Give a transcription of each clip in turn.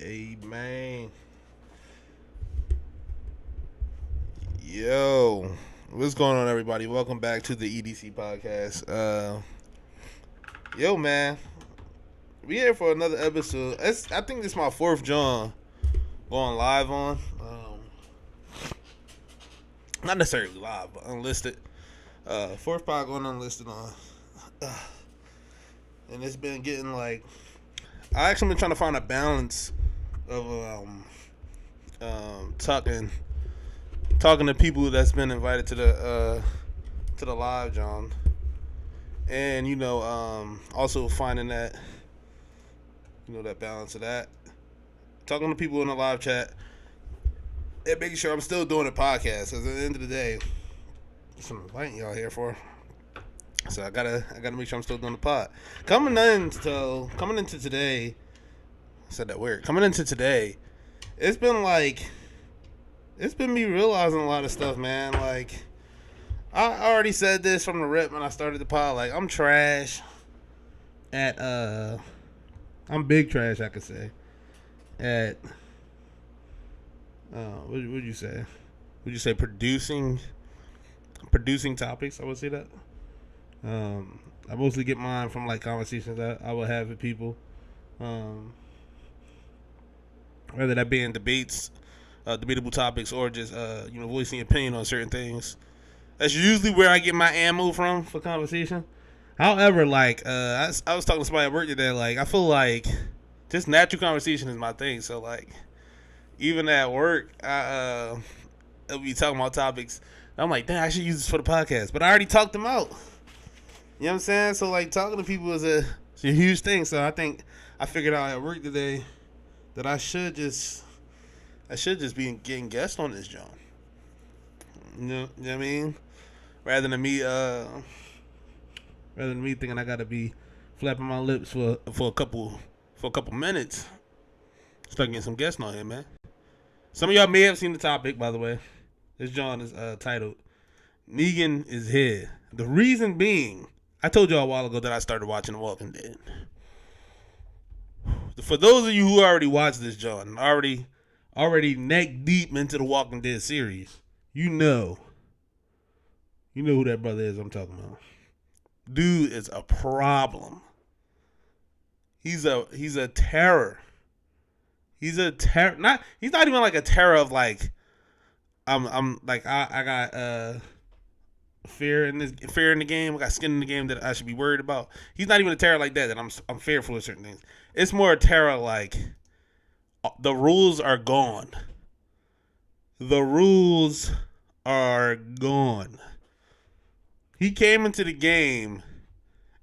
Amen. Yo, what's going on, everybody? Welcome back to the EDC podcast. Yo, man, we here for another episode. I think this is my fourth John going live on. Not necessarily live, but unlisted. Fourth pod going unlisted on. And it's been getting like, I actually been trying to find a balance of talking to people that's been invited to the live, John, and also finding that that balance of that, talking to people in the live chat, and making sure I'm still doing the podcast. Because at the end of the day, that's what I'm inviting y'all here for. So I gotta make sure I'm still doing the pod. Coming into today, I said that weird. Coming into today, it's been me realizing a lot of stuff, man. Like, I already said this from the rip when I started the pod. Like, I'm trash at I'm big trash, I could say. At what would you say? Would you say producing topics? I would say that. I mostly get mine from like conversations that I would have with people, whether that be in debates, debatable topics, or just voicing opinion on certain things. That's usually where I get my ammo from for conversation. However, I was talking to somebody at work today. Like, I feel like just natural conversation is my thing. So like, even at work, I'll be talking about topics. I'm like, damn, I should use this for the podcast, but I already talked them out. You know what I'm saying? So like, talking to people is a huge thing. So I think I figured out at work today that I should just be getting guests on this, John. You know what I mean? Rather than me thinking I gotta be flapping my lips for a couple minutes. Start getting some guests on here, man. Some of y'all may have seen the topic, by the way. This John is titled "Negan is Here." The reason being, I told y'all a while ago that I started watching The Walking Dead. For those of you who already watched this, John, already neck deep into the Walking Dead series, you know who that brother is I'm talking about. Dude is a problem. He's a terror. He's a terror. He's not even like a terror of like, I'm like, I got fear in the game. I got skin in the game that I should be worried about. He's not even a terror like that I'm fearful of certain things. It's more a terror like, the rules are gone. The rules are gone. He came into the game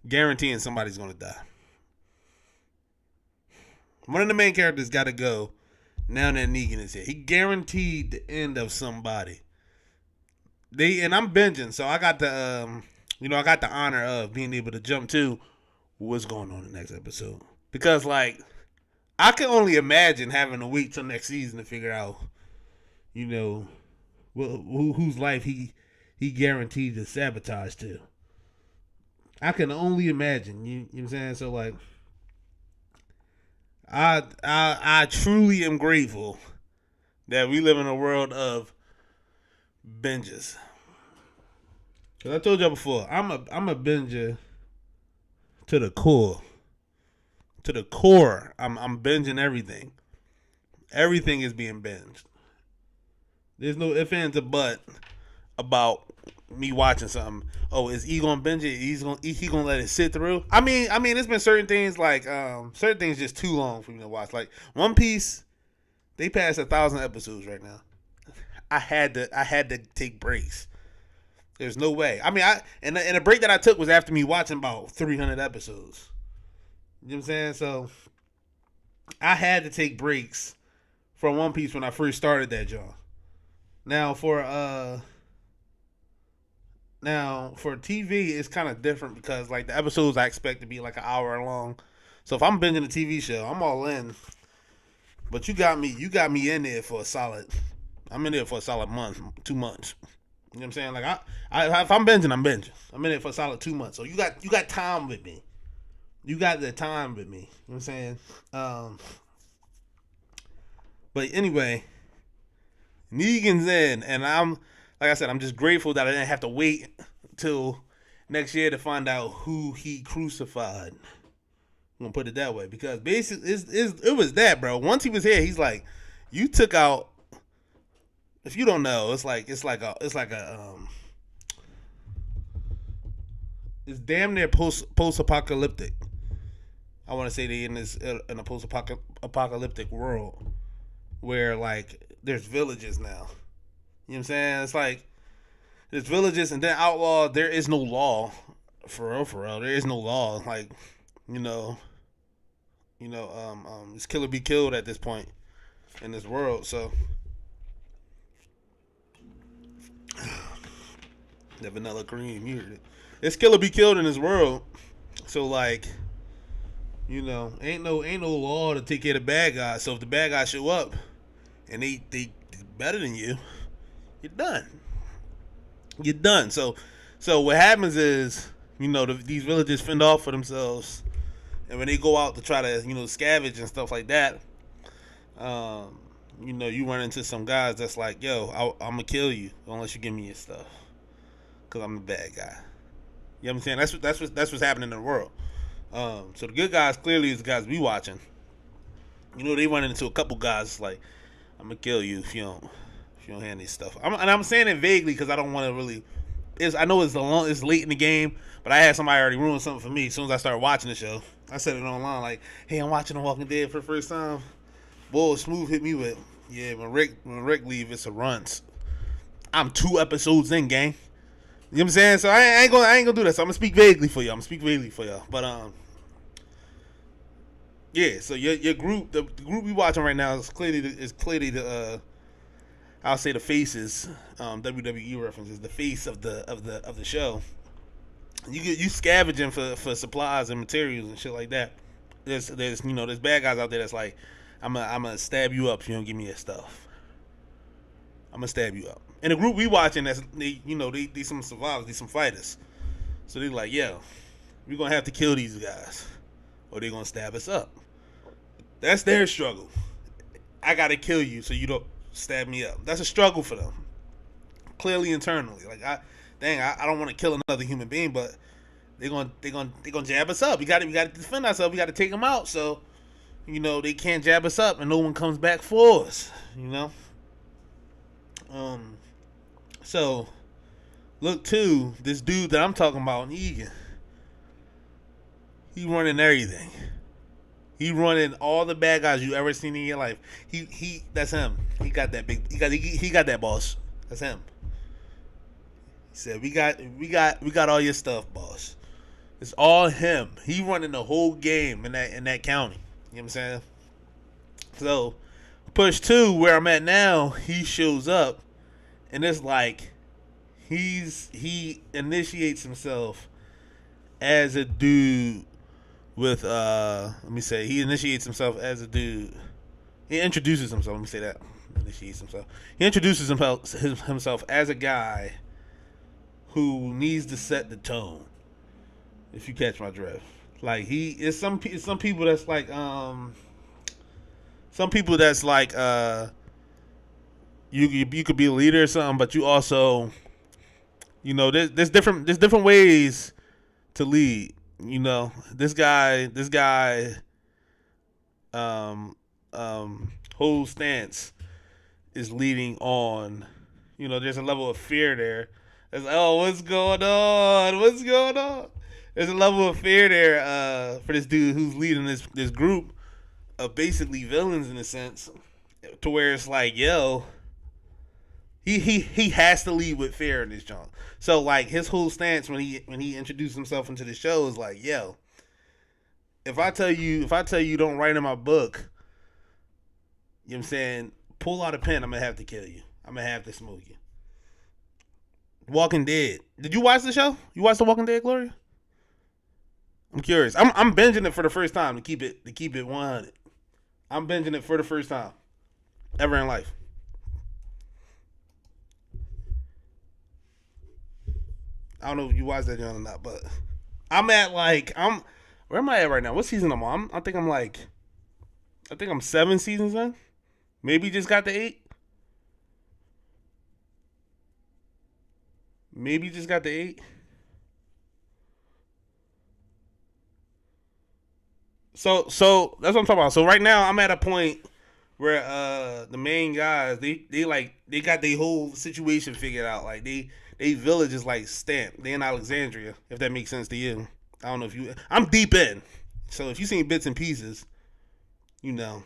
guaranteeing somebody's going to die. One of the main characters got to go now that Negan is here. He guaranteed the end of somebody. And I'm binging, so I got the honor of being able to jump to what's going on in the next episode. Because like, I can only imagine having to wait till next season to figure out, whose life he guaranteed to sabotage to. I can only imagine. You know what I'm saying? So like, I truly am grateful that we live in a world of binges. Cause I told y'all before, I'm a binger to the core. To the core, I'm binging everything. Everything is being binged. There's no ifs, ands, or buts about me watching something. Oh, is he gonna binge it? He gonna let it sit through? I mean, it's been certain things like certain things just too long for me to watch. Like One Piece, they passed 1,000 episodes right now. I had to take breaks. There's no way. I mean, and the break that I took was after me watching about 300 episodes. You know what I'm saying? So I had to take breaks from One Piece when I first started that job. Now for TV, it's kind of different because like the episodes I expect to be like an hour long. So if I'm binging a TV show, I'm all in. But you got me in there for a solid. I'm in there for a solid month, 2 months. You know what I'm saying? Like if I'm binging, I'm binging. I'm in there for a solid 2 months. So you got time with me. You got the time with me. You know what I'm saying? But anyway, Negan's in, and I'm like I said, I'm just grateful that I didn't have to wait till next year to find out who he crucified. I'm gonna put it that way because basically it was that, bro. Once he was here, he's like, you took out. If you don't know, it's damn near post apocalyptic. I want to say they in a post apocalyptic world where like there's villages now. You know what I'm saying? It's like there's villages and then outlaw. There is no law, for real, for real. There is no law. Like you know, it's kill or be killed at this point in this world. So the vanilla cream, you heard it. It's kill or be killed in this world. So like, ain't no law to take care of the bad guys. So if the bad guys show up and they better than you, you're done. You're done. So what happens is, these villages fend off for themselves, and when they go out to try to scavenge and stuff like that, you run into some guys that's like, yo, I'm gonna kill you unless you give me your stuff, cause I'm the bad guy. You know what I'm saying? That's what's happening in the world. So the good guys clearly is the guys we watching. They run into a couple guys like, I'm gonna kill you if you don't hand these stuff. I'm saying it vaguely because I don't want to really. I know it's late in the game, but I had somebody already ruin something for me as soon as I started watching the show. I said it online like, hey, I'm watching The Walking Dead for the first time. Boy, Smooth hit me with, yeah, when Rick leave, it's a runs. I'm 2 episodes in, gang. You know what I'm saying? So I ain't gonna do that. So I'm gonna speak vaguely for y'all. But yeah. So your group, the group we watching right now is clearly the I'll say the faces, WWE references, the face of the show. You scavenging for supplies and materials and shit like that. There's bad guys out there that's like, I'm gonna stab you up if you don't give me your stuff. I'm gonna stab you up. And the group we watching, they some survivors, they some fighters. So they like, yo, we're gonna have to kill these guys, or they're gonna stab us up. That's their struggle. I gotta kill you so you don't stab me up. That's a struggle for them. Clearly internally, like I don't want to kill another human being, but they're gonna jab us up. We got to defend ourselves. We got to take them out. So, they can't jab us up and no one comes back for us. So look too, this dude that I'm talking about, Negan. He running everything. He running all the bad guys you ever seen in your life. He that's him. He got that big. He got that boss. That's him. He said, "We got all your stuff, boss." It's all him. He running the whole game in that county. You know what I'm saying? So, push 2, where I'm at now, he shows up, and it's like he initiates himself as a dude with he initiates himself as a dude. He introduces himself. Let me say that. Initiates himself. He introduces himself as a guy who needs to set the tone. If you catch my drift, like he is some people that's like you could be a leader or something, but you also there's different ways to lead. This guy whole stance is leading on. There's a level of fear there. It's like, oh, what's going on? There's a level of fear there for this dude who's leading this group of basically villains in a sense, to where it's like, yo, he has to lead with fear in this joint. So like his whole stance when he introduced himself into the show is like, yo, if I tell you don't write in my book, you know what I'm saying, pull out a pen, I'm gonna have to kill you. I'm gonna have to smoke you. Walking Dead. Did you watch the show? You watched The Walking Dead, Gloria? I'm curious. I'm binging it for the first time to keep it 100. I'm binging it for the first time ever in life. I don't know if you watched that or not, but where am I at right now? What season am I? I think I'm 7 seasons in, Maybe just got the 8. Maybe just got the 8. So that's what I'm talking about. So right now I'm at a point where the main guys they got their whole situation figured out. Like they village is like stamped. They in Alexandria, if that makes sense to you. I don't know if you. I'm deep in, so if you seen bits and pieces, you know.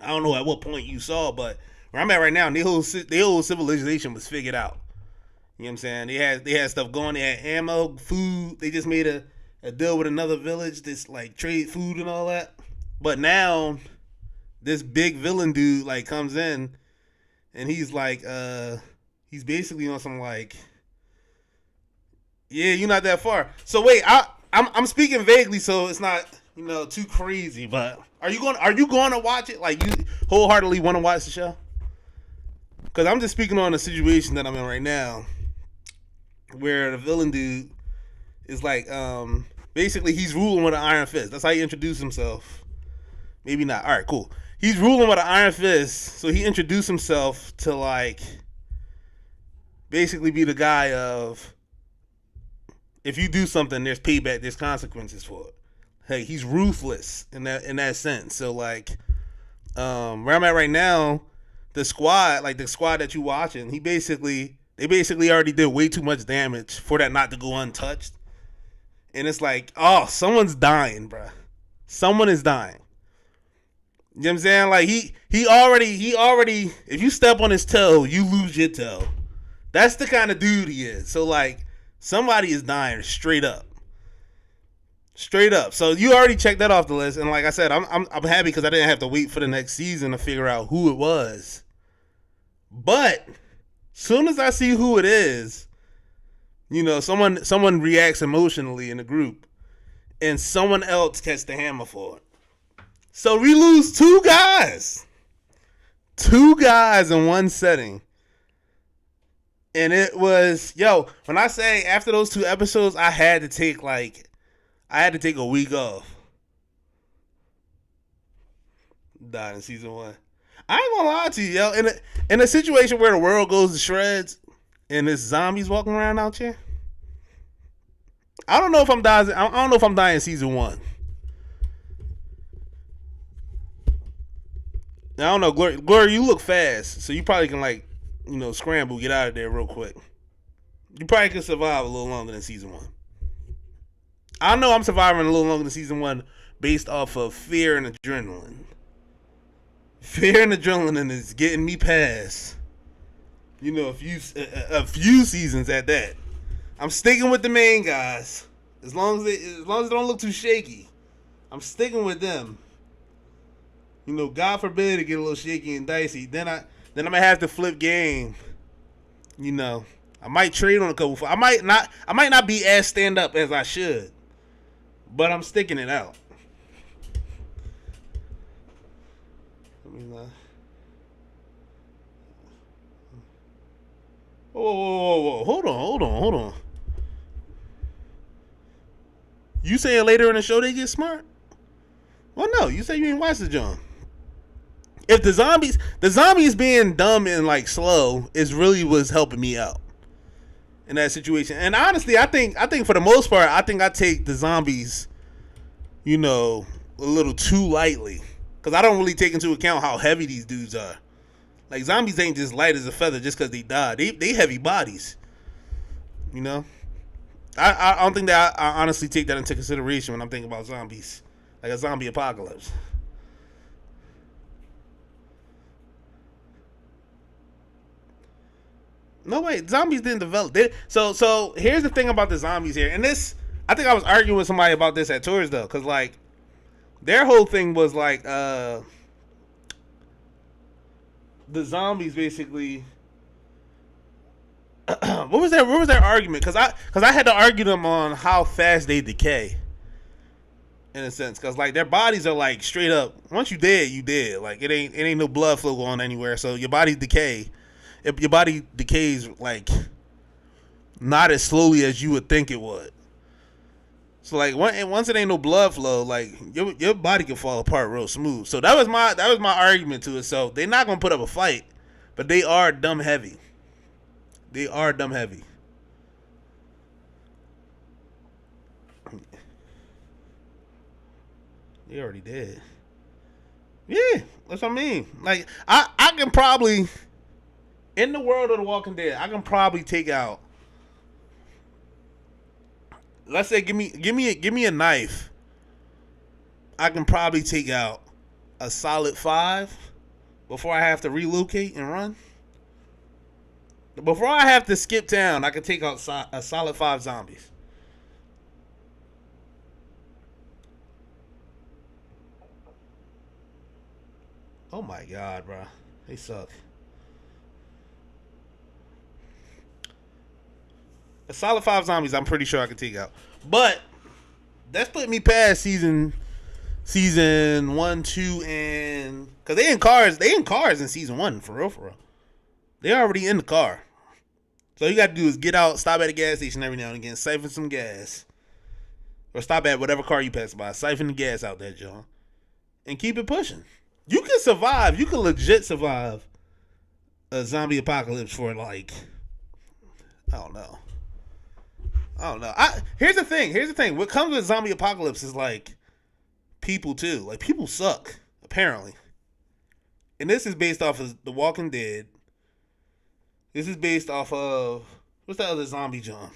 I don't know at what point you saw, but where I'm at right now, their whole civilization was figured out. You know what I'm saying? They had stuff going. They had ammo, food. They just made a deal with another village that's like trade food and all that. But now this big villain dude like comes in and he's like he's basically on some like, yeah, you're not that far. So wait, I'm speaking vaguely so it's not, you know, too crazy, but are you going to watch it? Like, you wholeheartedly want to watch the show? Cuz I'm just speaking on the situation that I'm in right now where the villain dude is like basically he's ruling with an iron fist. That's how he introduced himself. Maybe not. All right, cool. He's ruling with an iron fist, so he introduced himself to like basically be the guy of if you do something, there's payback, there's consequences for it. Hey, he's ruthless in that sense. So like, where I'm at right now, the squad that you watching, they basically already did way too much damage for that not to go untouched. And it's like, oh, someone's dying, bruh. Someone is dying. You know what I'm saying? Like he already if you step on his toe, you lose your toe. That's the kind of dude he is. So like somebody is dying straight up. Straight up. So you already checked that off the list, and like I said, I'm happy because I didn't have to wait for the next season to figure out who it was. But soon as I see who it is, you know, someone reacts emotionally in the group, and someone else catch the hammer for it. So we lose 2 guys. 2 guys in one setting. And it was, when I say after those 2 episodes, I had to take a week off. Died in season 1. I ain't gonna lie to you, yo. In a situation where the world goes to shreds and there's zombies walking around out here, I don't know if I'm dying. I don't know if I'm dying in season 1. I don't know, Gloria, you look fast, so you probably can like, you know, scramble, get out of there real quick. You probably can survive a little longer than season 1. I know I'm surviving a little longer than season 1 based off of fear and adrenaline. Fear and adrenaline is getting me past, you know, a few seasons at that. I'm sticking with the main guys as long as they don't look too shaky. I'm sticking with them. You know, God forbid it get a little shaky and dicey. Then I'm gonna have to flip game. You know, I might trade on a couple. I might not be as stand up as I should, but I'm sticking it out. I mean, whoa! Hold on. You saying later in the show they get smart? Well, no. You say you ain't watched the John. If the zombies being dumb and like slow is really was helping me out in that situation. And honestly, I think for the most part, I think I take the zombies, you know, a little too lightly because I don't really take into account how heavy these dudes are. Like zombies ain't just light as a feather just because they die. They heavy bodies. You know, I don't think that I honestly take that into consideration when I'm thinking about zombies, like a zombie apocalypse. No, wait, zombies didn't develop. So here's the thing about the zombies here, and this, I think I was arguing with somebody about this at tours though, because like their whole thing was like the zombies basically. What was their argument? Because I had to argue them on how fast they decay. In a sense, because like their bodies are like straight up. Once you dead, you dead. Like it ain't no blood flow going anywhere. So your body decay. Your body decays like not as slowly as you would think it would. So like once it ain't no blood flow, like your body can fall apart real smooth. So that was my argument to it. So they're not gonna put up a fight, but they are dumb heavy. They are dumb heavy. They already did. Yeah, that's what I mean. Like I can probably in the world of The Walking Dead, I can probably take out. Let's say give me a knife. I can probably take out a solid 5 before I have to relocate and run. Before I have to skip town, I can take out a solid 5 zombies. Oh my god, bro, they suck. A solid 5 zombies, I'm pretty sure I can take out. But that's putting me past season 1, 2, and because they in cars. They in cars in season 1 for real, for real. They already in the car. So all you got to do is get out, stop at a gas station every now and again, siphon some gas, or stop at whatever car you pass by, siphon the gas out there, John, and keep it pushing. You can survive. You can legit survive a zombie apocalypse for like, I don't know. Here's the thing. What comes with zombie apocalypse is like people too. Like people suck apparently, and this is based off of The Walking Dead. This is based off of what's that other zombie John?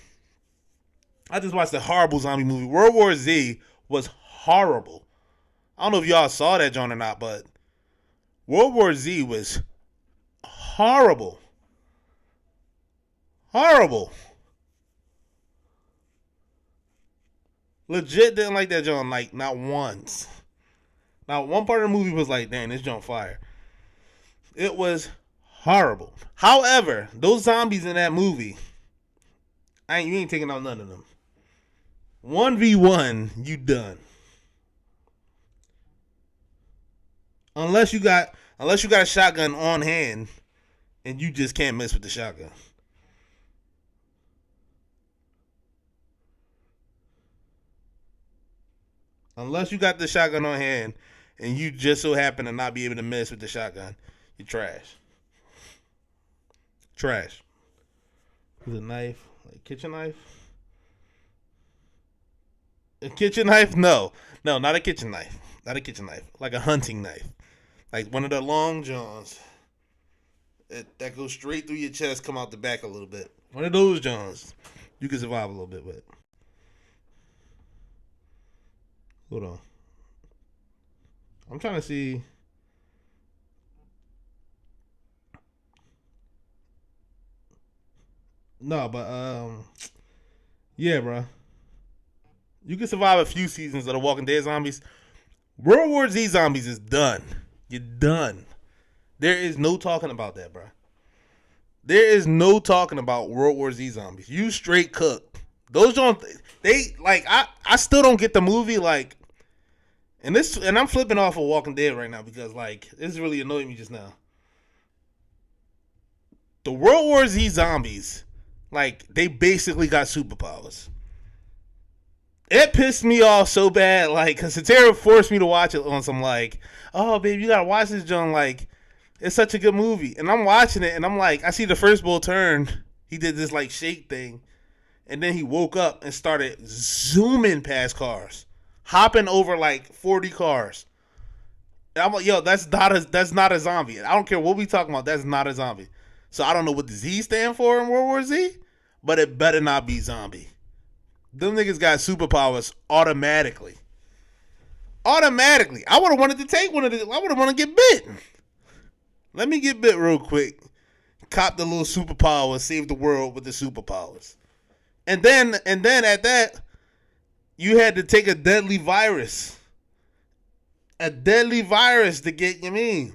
I just watched a horrible zombie movie. World War Z was horrible. I don't know if y'all saw that John or not, but World War Z was horrible. Horrible. Legit didn't like that John, like not once. Not one part of the movie was like, dang, this John fire. It was horrible. However, those zombies in that movie, you ain't taking out none of them. 1v1, you done. Unless you got a shotgun on hand and you just can't mess with the shotgun. Unless you got the shotgun on hand and you just so happen to not be able to mess with the shotgun, you're trash. Trash. With a knife, like kitchen knife. A kitchen knife? No, not a kitchen knife. Not a kitchen knife. Like a hunting knife, like one of the long johns that goes straight through your chest, come out the back a little bit. One of those johns, you can survive a little bit with. Hold on. I'm trying to see. No, but yeah, bro. You can survive a few seasons of The Walking Dead zombies. World War Z zombies is done. You're done. There is no talking about that, bro. There is no talking about World War Z zombies. You straight cooked. Those don't. They like. I still don't get the movie like. And I'm flipping off of Walking Dead right now because like this really annoyed me just now. The World War Z zombies, like they basically got superpowers. It pissed me off so bad, like, because Satara forced me to watch it on some, like, oh, babe, you got to watch this, John. Like, it's such a good movie. And I'm watching it, and I'm like, I see the first bull turn. He did this, like, shake thing. And then he woke up and started zooming past cars, hopping over, like, 40 cars. And I'm like, yo, that's not a zombie. I don't care what we talking about. That's not a zombie. So I don't know what the Z stand for in World War Z, but it better not be zombie. Them niggas got superpowers automatically. Automatically. I would have wanted to take one of these. I would have wanted to get bit. Let me get bit real quick. Cop the little superpower. Save the world with the superpowers. And then at that, you had to take a deadly virus. A deadly virus to get, you mean.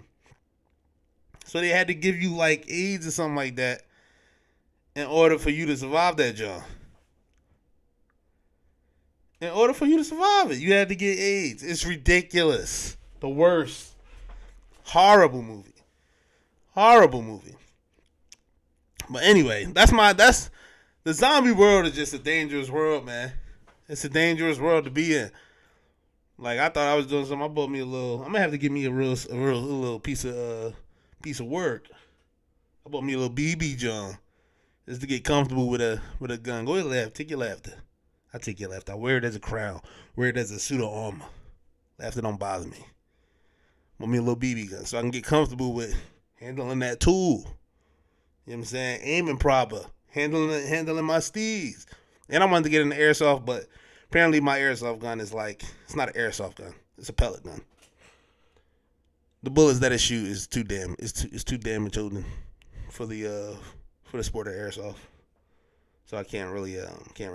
So they had to give you like AIDS or something like that in order for you to survive that job. In order for you to survive it, you had to get AIDS. It's ridiculous. The worst. Horrible movie. Horrible movie. But anyway, that's the zombie world is just a dangerous world, man. It's a dangerous world to be in. Like I thought I was doing something. I bought me a little. I'm gonna have to give me a little piece of work. I bought me a little BB John just to get comfortable with a gun. Go ahead, laugh. Take your laughter. I take your laughter. I wear it as a crown. Wear it as a suit of armor. Laughter don't bother me. Want me a little BB gun so I can get comfortable with handling that tool. You know what I'm saying? Aiming proper. Handling my steeds. And I wanted to get an airsoft, but apparently my airsoft gun is like, it's not an airsoft gun. It's a pellet gun. The bullets that it shoot is too damage holding for the sport of airsoft. So I can't really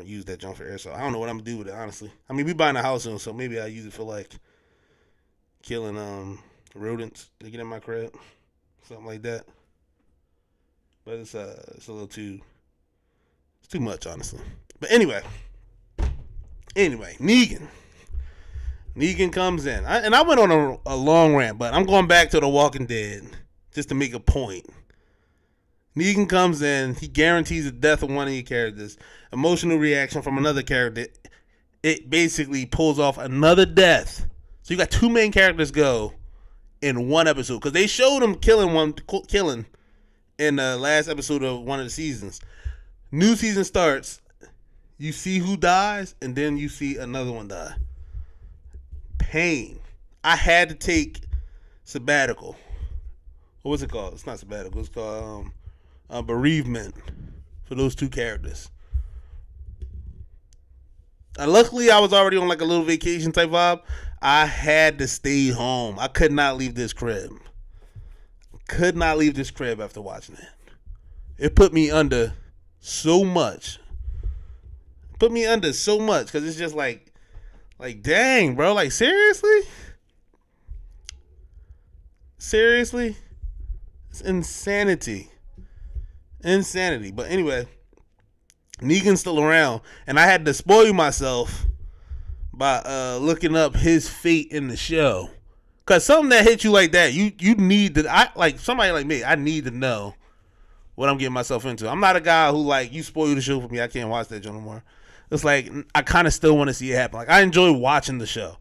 use that junk for airsoft. I don't know what I'm gonna do with it, honestly. I mean, we buying a house soon, so maybe I'll use it for like killing rodents to get in my crib, something like that. But it's a little too much, honestly. But anyway, Negan comes in, and I went on a long rant, but I'm going back to The Walking Dead just to make a point. Negan comes in, he guarantees the death of one of your characters, emotional reaction from another character. It basically pulls off another death. So you got two main characters go in one episode, because they showed him killing in the last episode of one of the seasons. New season starts, you see who dies, and then you see another one die. Pain. I had to take sabbatical. What was it called? It's not sabbatical. It's called bereavement for those two characters. And luckily, I was already on like a little vacation type vibe. I had to stay home. I could not leave this crib. After watching it. It put me under so much. Because it's just like dang, bro. Like, seriously? It's insanity. But anyway, Negan's still around, and I had to spoil myself by looking up his fate in the show. Cause something that hits you like that, you need to. Like somebody like me, I need to know what I'm getting myself into. I'm not a guy who like, you spoil the show for me, I can't watch that show no more. It's like I kind of still want to see it happen. Like I enjoy watching the show.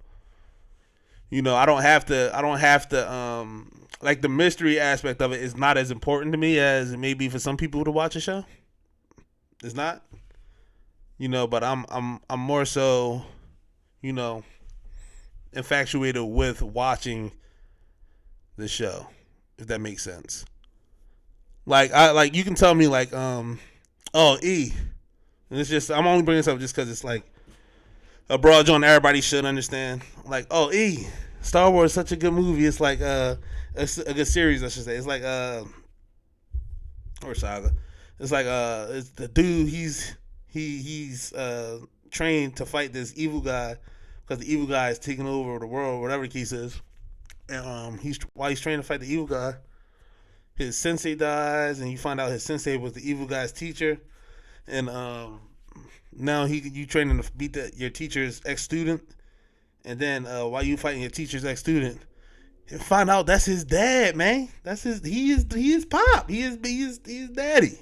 You know, I don't have to. Like the mystery aspect of it is not as important to me as it may be for some people to watch a show. It's not. You know, but I'm more so, you know, infatuated with watching the show, if that makes sense. Like you can tell me like E. And it's just, I'm only bringing this up just because it's like a broad joint everybody should understand. Like, E. Star Wars is such a good movie. It's like a good series, I should say. It's like or saga. It's like it's the dude. He's trained to fight this evil guy because the evil guy is taking over the world, whatever the case is. And while he's trying to fight the evil guy, his sensei dies, and you find out his sensei was the evil guy's teacher. And now you training to beat your teacher's ex-student, and then while you fighting your teacher's ex-student, you find out that's his dad, man. He is Pop. He is daddy.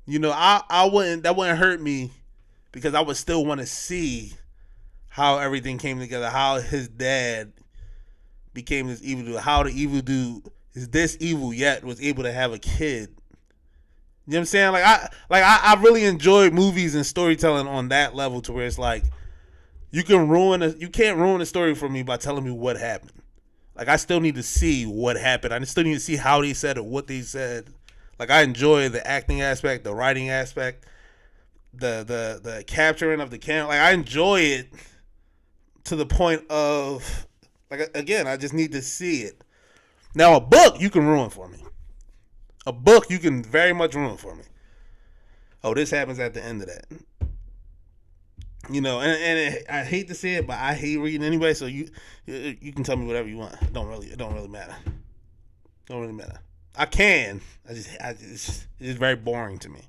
You know, that wouldn't hurt me because I would still want to see how everything came together, how his dad became this evil dude, how the evil dude is this evil yet was able to have a kid. You know what I'm saying? I really enjoy movies and storytelling on that level to where it's like you can't ruin a story for me by telling me what happened. Like I still need to see what happened. I still need to see how they said it, what they said. Like I enjoy the acting aspect, the writing aspect, the capturing of the camera. Like I enjoy it to the point of like again, I just need to see it. Now a book you can ruin for me. A book you can very much ruin for me. Oh, this happens at the end of that. You know, I hate to say it, but I hate reading anyway. So you can tell me whatever you want. It don't really matter. I can. It's just very boring to me.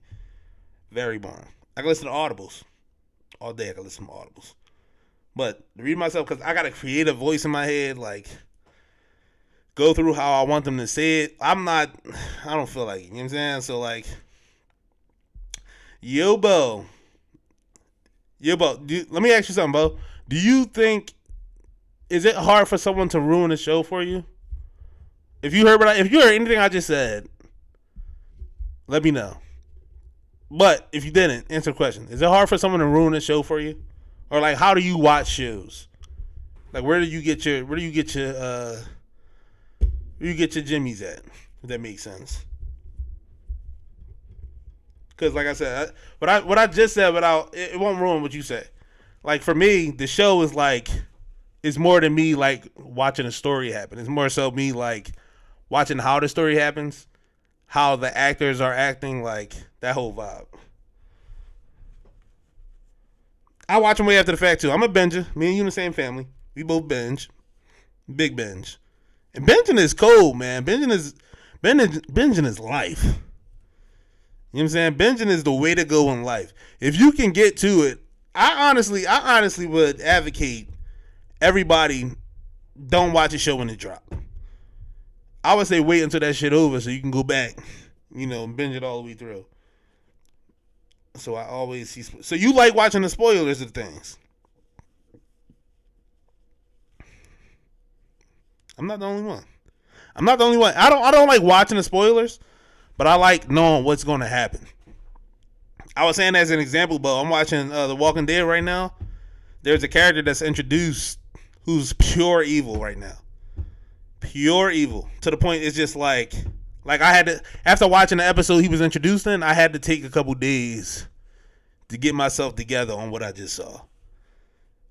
Very boring. I can listen to audibles all day. I can listen to audibles, but to read myself because I got a creative voice in my head, like go through how I want them to say it. I don't feel like it. You know what I'm saying? So like, Yobo Yeah, but let me ask you something, Bo. Do you think is it hard for someone to ruin a show for you? If you heard anything I just said, let me know. But if you didn't, answer the question. Is it hard for someone to ruin a show for you? Or like how do you watch shows? Like where do you get your jimmies at? If that makes sense. Because like I said, what I just said, it won't ruin what you say. Like for me, the show is like it's more than me like watching a story happen. It's more so me like watching how the story happens, how the actors are acting, like that whole vibe. I watch them way after the fact too. I'm a binger. Me and you in the same family. We both binge, big binge, and binging is cold, man. Binging is life. You know what I'm saying? Binging is the way to go in life. If you can get to it, I honestly would advocate everybody don't watch a show when it drop. I would say wait until that shit over so you can go back, and binge it all the way through. So I always see. So you like watching the spoilers of things? I'm not the only one. I don't like watching the spoilers, but I like knowing what's going to happen. I was saying as an example, but I'm watching The Walking Dead right now. There's a character that's introduced who's pure evil right now. Pure evil. To the point it's just like I had to, after watching the episode he was introduced in, I had to take a couple days to get myself together on what I just saw.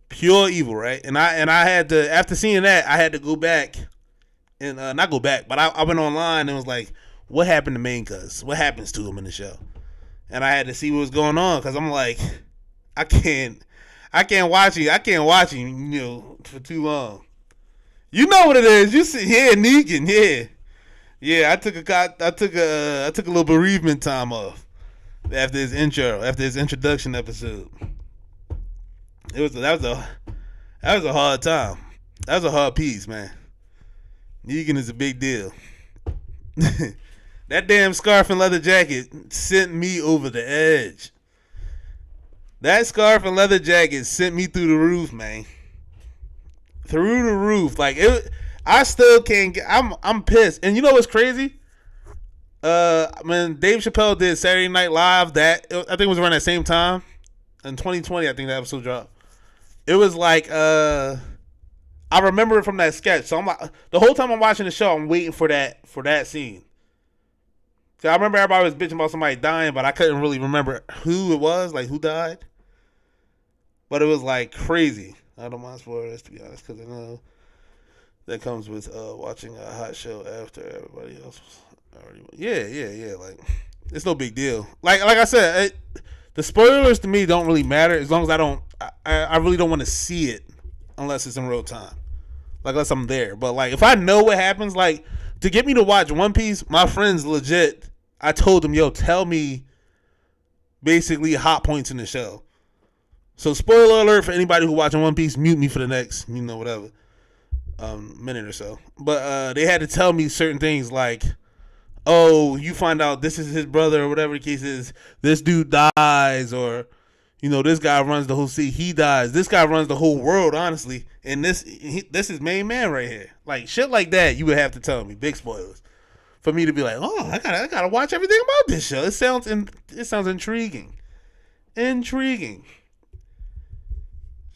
Pure evil, right? And I had to, after seeing that, I had to go back and not go back, but I went online and was like, what happened to Main Cuz? What happens to him in the show? And I had to see what was going on because I'm like, I can't watch him, for too long. You know what it is? You see, Negan, yeah. I took a little bereavement time off after his introduction episode. That was a hard time. That was a hard piece, man. Negan is a big deal. That damn scarf and leather jacket sent me over the edge. That scarf and leather jacket sent me through the roof, man. Through the roof, like it. I still can't get. I'm pissed. And you know what's crazy? When Dave Chappelle did Saturday Night Live, I think it was around that same time in 2020. I think that episode dropped. It was like I remember it from that sketch. So I'm like, the whole time I'm watching the show, I'm waiting for that scene. So I remember everybody was bitching about somebody dying, but I couldn't really remember who it was, like who died. But it was like crazy. I don't mind spoilers, to be honest, because I know that comes with watching a hot show after everybody else already. Yeah. Like, it's no big deal. Like I said, the spoilers to me don't really matter as long as I really don't want to see it unless it's in real time. Like, unless I'm there. But, like, if I know what happens, like, to get me to watch One Piece, my friends legit, I told them, yo, tell me basically hot points in the show. So, spoiler alert for anybody who watching One Piece, mute me for the next, whatever, minute or so. But they had to tell me certain things like, oh, you find out this is his brother or whatever the case is. This dude dies, or, this guy runs the whole city. He dies. This guy runs the whole world, honestly. And this is main man right here. Like, shit like that, you would have to tell me. Big spoilers. For me to be like, oh, I gotta watch everything about this show. It sounds intriguing. Intriguing.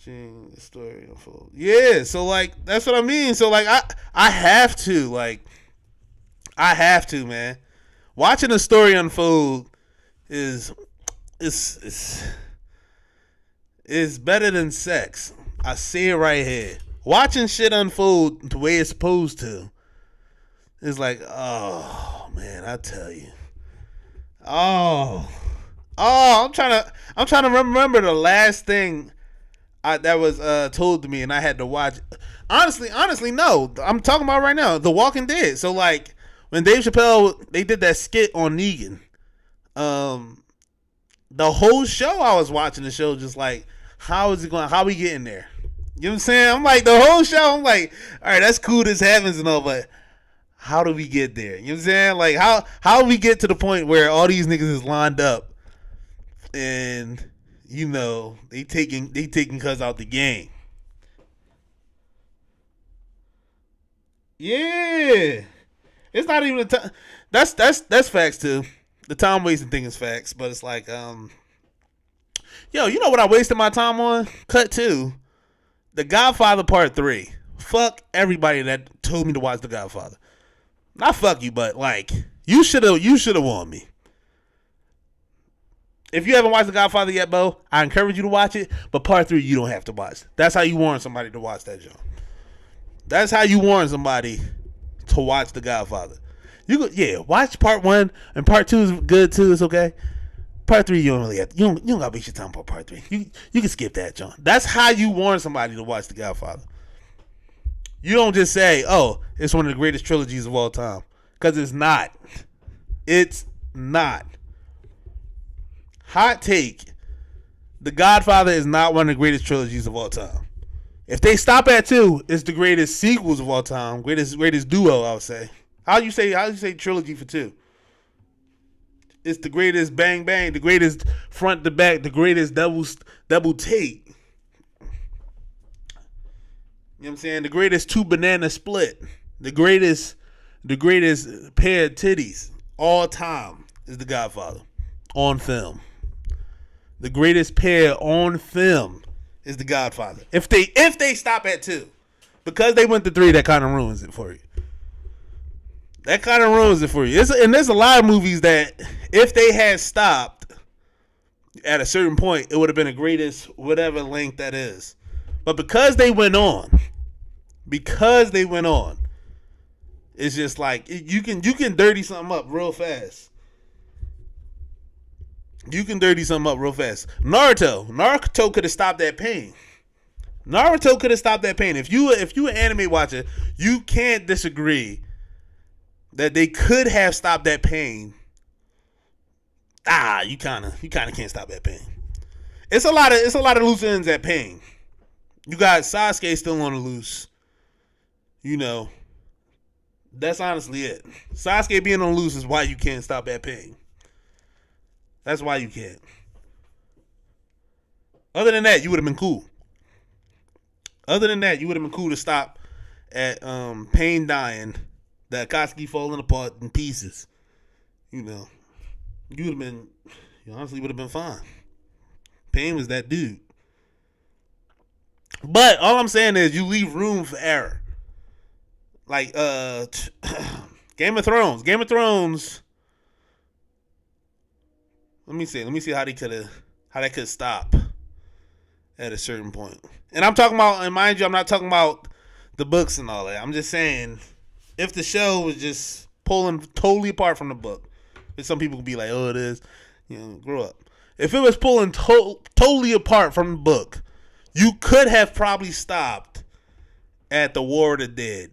The story unfold. Yeah, so like that's what I mean. So like I have to, man. Watching a story unfold is better than sex. I see it right here. Watching shit unfold the way it's supposed to is like, oh man, I tell you. Oh, I'm trying to remember the last thing that was told to me, and I had to watch. Honestly, no. I'm talking about right now, The Walking Dead. So like when Dave Chappelle, they did that skit on Negan, the whole show I was watching the show just like, how is it going? How we getting there? You know what I'm saying? I'm like, the whole show, I'm like, all right, that's cool, this happens and all, but how do we get there? You know what I'm saying? Like, how we get to the point where all these niggas is lined up and, they taking cuz out the game. Yeah. It's not even a time. That's facts too. The time wasting thing is facts, but it's like, yo, you know what I wasted my time on? Cut 2. The Godfather Part 3. Fuck everybody that told me to watch The Godfather. Not fuck you, but like, you should have warned me. If you haven't watched The Godfather yet, Bo, I encourage you to watch it. But Part 3, you don't have to watch. That's how you warn somebody to watch that show. That's how you warn somebody to watch The Godfather. Watch Part 1 and Part 2 is good too. It's okay. Part 3, you don't really have to. You don't gotta waste your time for Part 3. You can skip that, John. That's how you warn somebody to watch The Godfather. You don't just say, "Oh, it's one of the greatest trilogies of all time," because it's not. It's not. Hot take: The Godfather is not one of the greatest trilogies of all time. If they stop at 2, it's the greatest sequels of all time. Greatest duo, I would say. How you say trilogy for 2? It's the greatest bang bang, the greatest front to back, the greatest double take. You know what I'm saying? The greatest 2 banana split. The greatest pair of titties all time is The Godfather on film. The greatest pair on film is The Godfather. If they stop at 2, because they went to 3, that kind of ruins it for you. That kind of ruins it for you. And there's a lot of movies that if they had stopped at a certain point, it would have been the greatest whatever length that is. But because they went on, it's just like you can dirty something up real fast. Naruto could have stopped that pain. If you an anime watcher, you can't disagree that they could have stopped that pain. You kind of can't stop that pain. It's a lot of loose ends at pain. You got Sasuke still on the loose. That's honestly it. Sasuke being on the loose is why you can't stop that pain. That's why you can't. Other than that, you would have been cool. To stop at Pain dying, the Akatsuki falling apart in pieces. You would have been, honestly would have been fine. Pain was that dude. But all I'm saying is you leave room for error. Like Game of Thrones. Let me see how that could stop at a certain point. And I'm talking about, and mind you, I'm not talking about the books and all that. I'm just saying, if the show was just pulling totally apart from the book, and some people could be like, "Oh, it is," grow up. If it was pulling totally apart from the book, you could have probably stopped at the War of the Dead.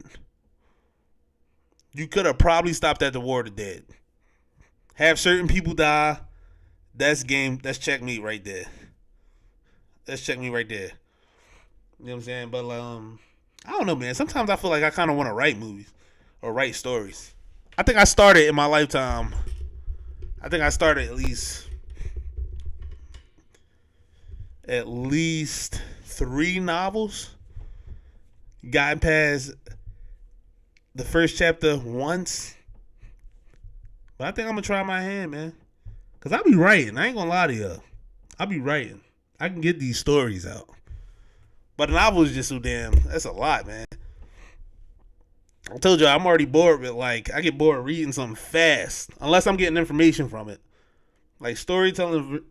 You could have probably stopped at the War of the Dead. Have certain people die. That's checkmate right there. You know what I'm saying? But I don't know, man. Sometimes I feel like I kind of want to write movies or write stories. I think I started in my lifetime. I think I started at least 3 novels. Gotten past the first chapter once. But I think I'm going to try my hand, man. Because I be writing. I ain't going to lie to you. I be writing. I can get these stories out. But a novel is just so that's a lot, man. I told you I'm already bored with, I get bored reading something fast. Unless I'm getting information from it. Like storytelling,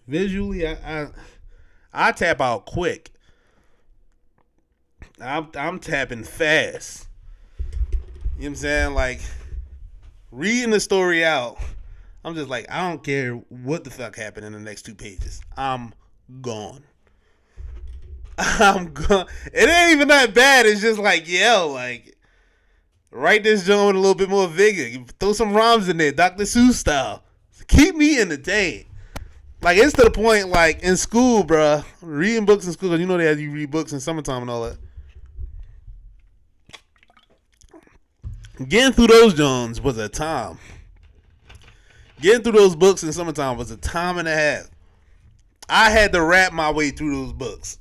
visually, I tap out quick. I'm tapping fast. You know what I'm saying? Like, reading the story out, I'm just like, I don't care what the fuck happened in the next 2 pages. I'm gone. It ain't even that bad. It's just like, write this joint with a little bit more vigor. Throw some rhymes in there, Dr. Seuss style. Keep me entertained. Like, it's to the point, in school, bruh, reading books in school, because they have you read books in summertime and all that. Getting through those Jones was a time. Getting through those books in summertime was a time and a half. I had to rap my way through those books.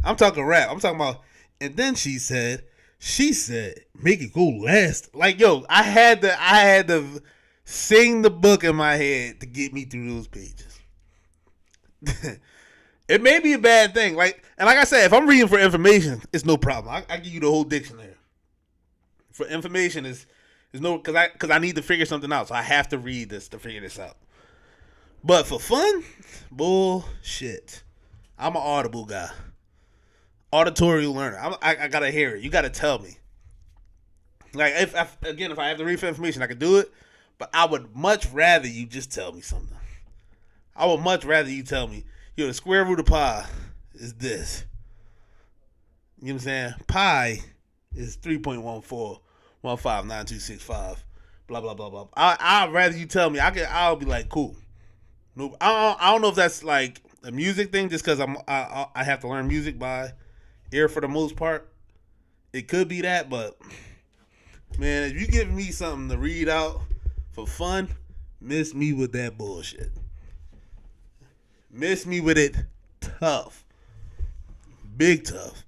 I'm talking rap. I'm talking about. And then she said, make it go last. Like, yo, I had to sing the book in my head to get me through those pages. It may be a bad thing. Like I said, if I'm reading for information, it's no problem. I give you the whole dictionary. For information is no because I need to figure something out, so I have to read this to figure this out. But for fun, bullshit. I'm an audible guy, auditory learner. I gotta hear it. You gotta tell me. Like if I have to read for information, I can do it. But I would much rather you just tell me something. I would much rather you tell me, yo, the square root of pi is this. You know what I'm saying? Pi is 3.14159265. Blah blah blah blah. I'd rather you tell me. I'll be like, cool. No, I don't know if that's like a music thing, just because I have to learn music by ear for the most part. It could be that, but man, if you give me something to read out for fun, miss me with that bullshit. Miss me with it tough. Big tough.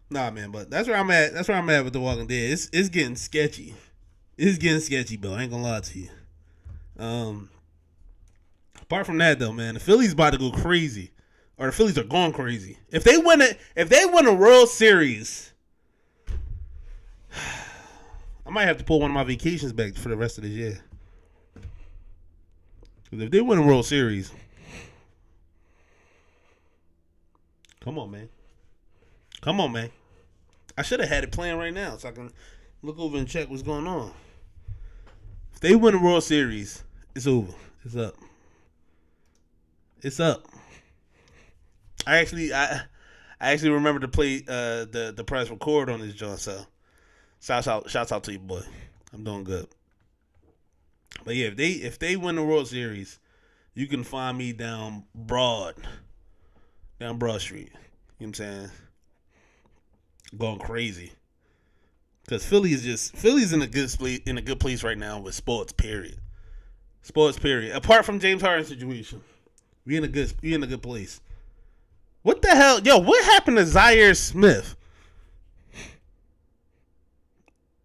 Nah, man, but that's where I'm at. That's where I'm at with The Walking Dead. It's getting sketchy. It's getting sketchy, bro. I ain't gonna lie to you. Apart from that, though, man, the Phillies about to go crazy, or the Phillies are going crazy. If they win a World Series, I might have to pull one of my vacations back for the rest of this year. Because if they win a World Series, come on, man. Come on, man. I should have had it playing right now so I can look over and check what's going on. If they win a World Series, it's over. It's up. It's up. I actually remember to play the press record on this joint, so shouts out to you, boy. I'm doing good. But yeah, if they win the World Series, you can find me down Broad Street. You know what I'm saying? Going crazy. Because Philly's in a good place right now with sports, period. Sports, period. Apart from James Harden situation. We in a good place. What the hell? Yo, what happened to Zaire Smith?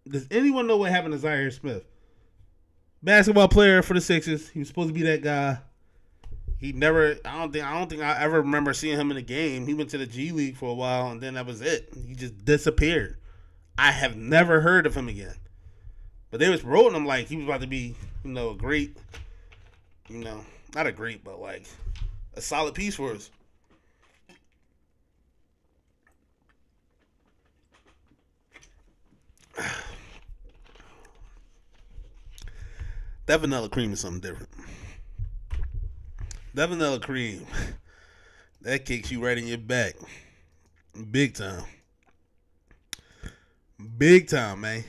Does anyone know what happened to Zaire Smith? Basketball player for the Sixers. He was supposed to be that guy. He never. I don't think I ever remember seeing him in a game. He went to the G League for a while, and then that was it. He just disappeared. I have never heard of him again. But they was promoting him like he was about to be, a great, not a great, but like a solid piece for us. That vanilla cream is something different. That vanilla cream, that kicks you right in your back. Big time. Big time, man.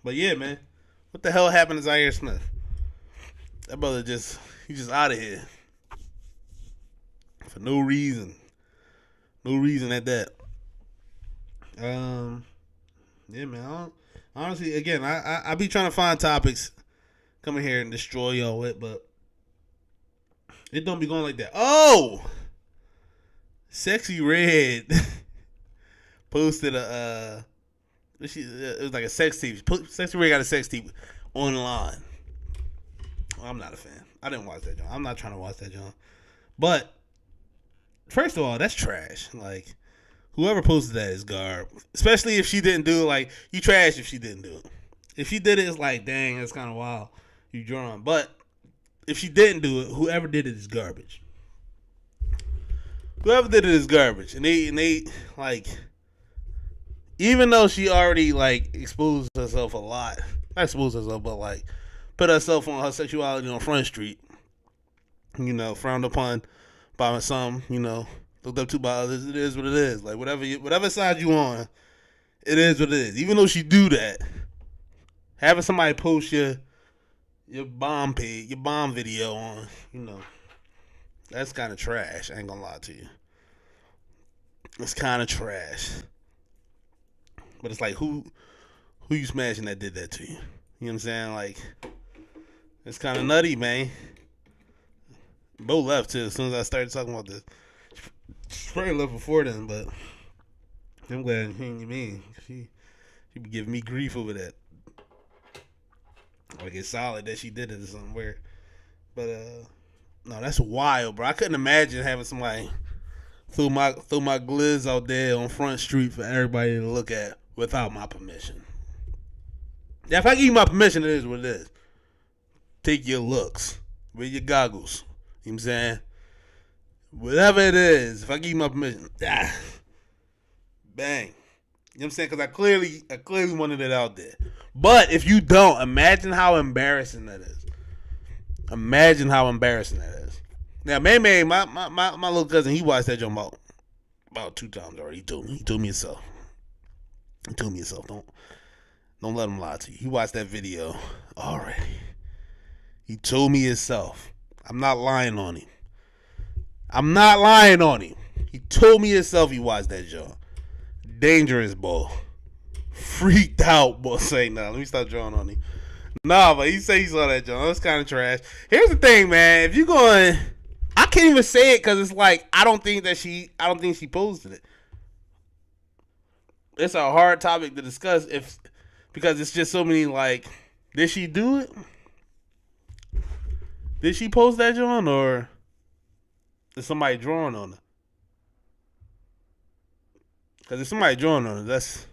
But yeah, man. What the hell happened to Zaire Smith? That brother he's just out of here. For no reason. No reason at that. Yeah, man. Honestly, again, I be trying to find topics, come in here and destroy y'all with, but it don't be going like that. Oh, Sexy Red posted it was like a sex tape. Sexy Red got a sex tape online. Well, I'm not a fan. I didn't watch that, John. I'm not trying to watch that, John. But first of all, that's trash. Like, whoever posted that is garb. Especially if she didn't do it. Like, you trash if she didn't do it. If she did it, it's like, dang, that's kind of wild. You drawn. But if she didn't do it, whoever did it is garbage. Whoever did it is garbage. And they like, even though she already, like, exposed herself a lot. Not exposed herself, but, like, put herself on her sexuality on Front Street. Frowned upon by some, looked up to by others. It is what it is. Like, whatever side you on, it is what it is. Even though she do that, having somebody post your bomb page, your bomb video on, that's kind of trash. I ain't gonna lie to you. It's kind of trash. But it's like, who you smashing that did that to you? You know what I'm saying? Like, It's kind of nutty, man. Bo left too as soon as I started talking about this. She probably left before then, but I'm glad he ain't me. She be giving me grief over that. Like it's solid that she did it or something weird. But no, that's wild, bro. I couldn't imagine having somebody threw my glizz out there on Front Street for everybody to look at without my permission. Yeah, if I give you my permission, it is what it is. Take your looks. Wear your goggles. You know what I'm saying? Whatever it is, if I give you my permission, bang. You know what I'm saying? Because I clearly wanted it out there. But if you don't, imagine how embarrassing that is. Imagine how embarrassing that is. Now, May, my little cousin, he watched that joke about 2 times already. He told me himself. Don't let him lie to you. He watched that video already. He told me himself. I'm not lying on him. He told me himself he watched that joke. Dangerous, boy. Freaked out, boy. Say no. Let me stop drawing on him. Nah, but he said he saw that joke. That's kind of trash. Here's the thing, man. If you going, I can't even say it because it's like I don't think she posted it. It's a hard topic to discuss because it's just so many like, did she do it? Did she post that joke or is somebody drawing on it? Because if somebody drawing on it, that's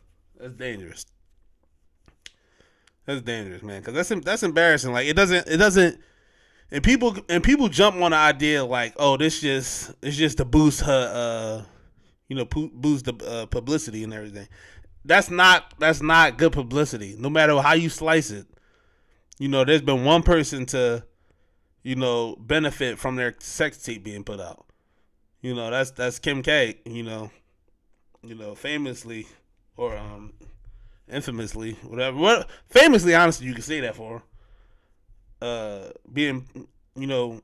dangerous. That's dangerous, man. Because that's embarrassing. Like it doesn't. And people jump on the idea like, oh, it's just to boost her, boost the publicity and everything. That's not good publicity. No matter how you slice it, there's been one person to, benefit from their sex tape being put out. That's Kim K. Famously or infamously, whatever. What famously, honestly, you can say that for being, being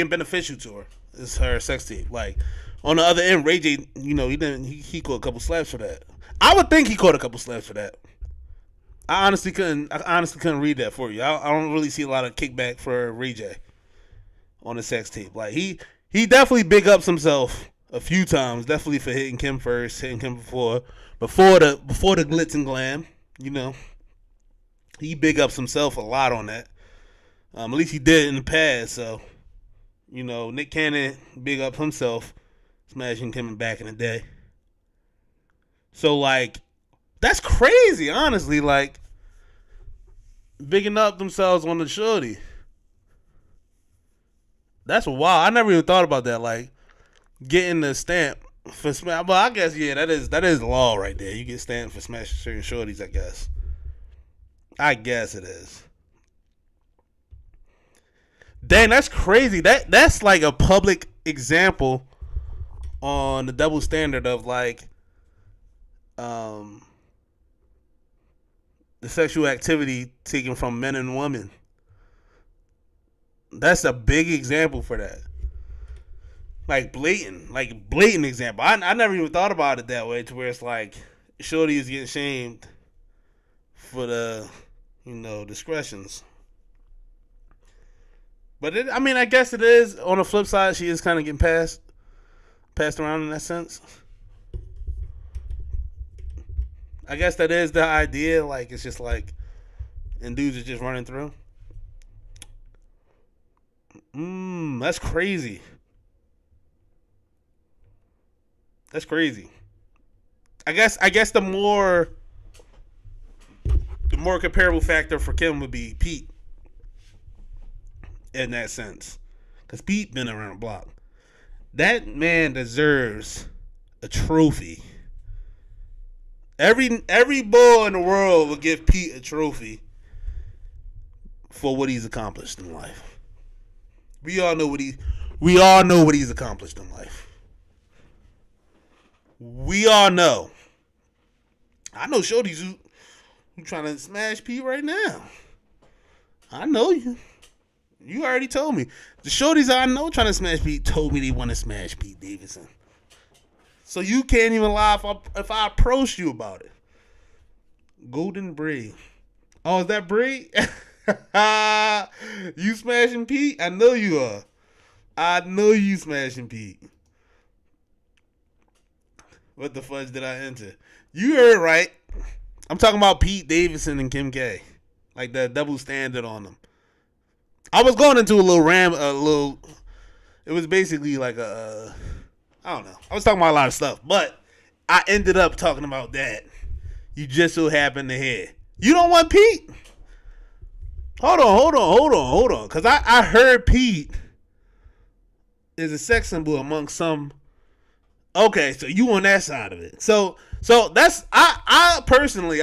beneficial to her is her sex tape. Like on the other end, Ray J, he caught a couple slaps for that. I would think he caught a couple slaps for that. I honestly couldn't read that for you. I don't really see a lot of kickback for Ray J on the sex tape. Like he definitely big ups himself a few times, definitely for hitting Kim first, hitting Kim before the glitz and glam. He big ups himself a lot on that. At least he did in the past. So, Nick Cannon big up himself, smashing Kim back in the day. So like, that's crazy, honestly. Like, bigging up themselves on the shorty. That's wild. I never even thought about that. Like, getting the stamp for smash. But I guess that is law right there. You get stamped for smashing certain shorties. I guess it is. Dang, that's crazy. That's like a public example on the double standard of like, the sexual activity taken from men and women. That's a big example for that. Like blatant example. I never even thought about it that way, to where it's like shorty is getting shamed for the discretions. But I guess it is. On the flip side, she is kind of getting passed around in that sense. I guess that is the idea. Like, it's just like, and dudes are just running through. That's crazy. That's crazy. I guess the more comparable factor for Kim would be Pete. In that sense, because Pete been around the block. That man deserves a trophy. Every boy in the world will give Pete a trophy for what he's accomplished in life. We all know what he's accomplished in life. We all know. I know shorties who trying to smash Pete right now. I know you. You already told me. The shorties I know trying to smash Pete told me they want to smash Pete Davidson. So you can't even lie if I approach you about it. Golden Bree. Oh, is that Bree? You smashing Pete? I know you are. I know you smashing Pete. What the fudge did I enter? You heard right. I'm talking about Pete Davidson and Kim K. Like the double standard on them. I was going into a little. It was basically like I don't know. I was talking about a lot of stuff, but I ended up talking about that. You just so happened to hear. You don't want Pete? Hold on. Because I heard Pete is a sex symbol among some. Okay, so you on that side of it. So that's I personally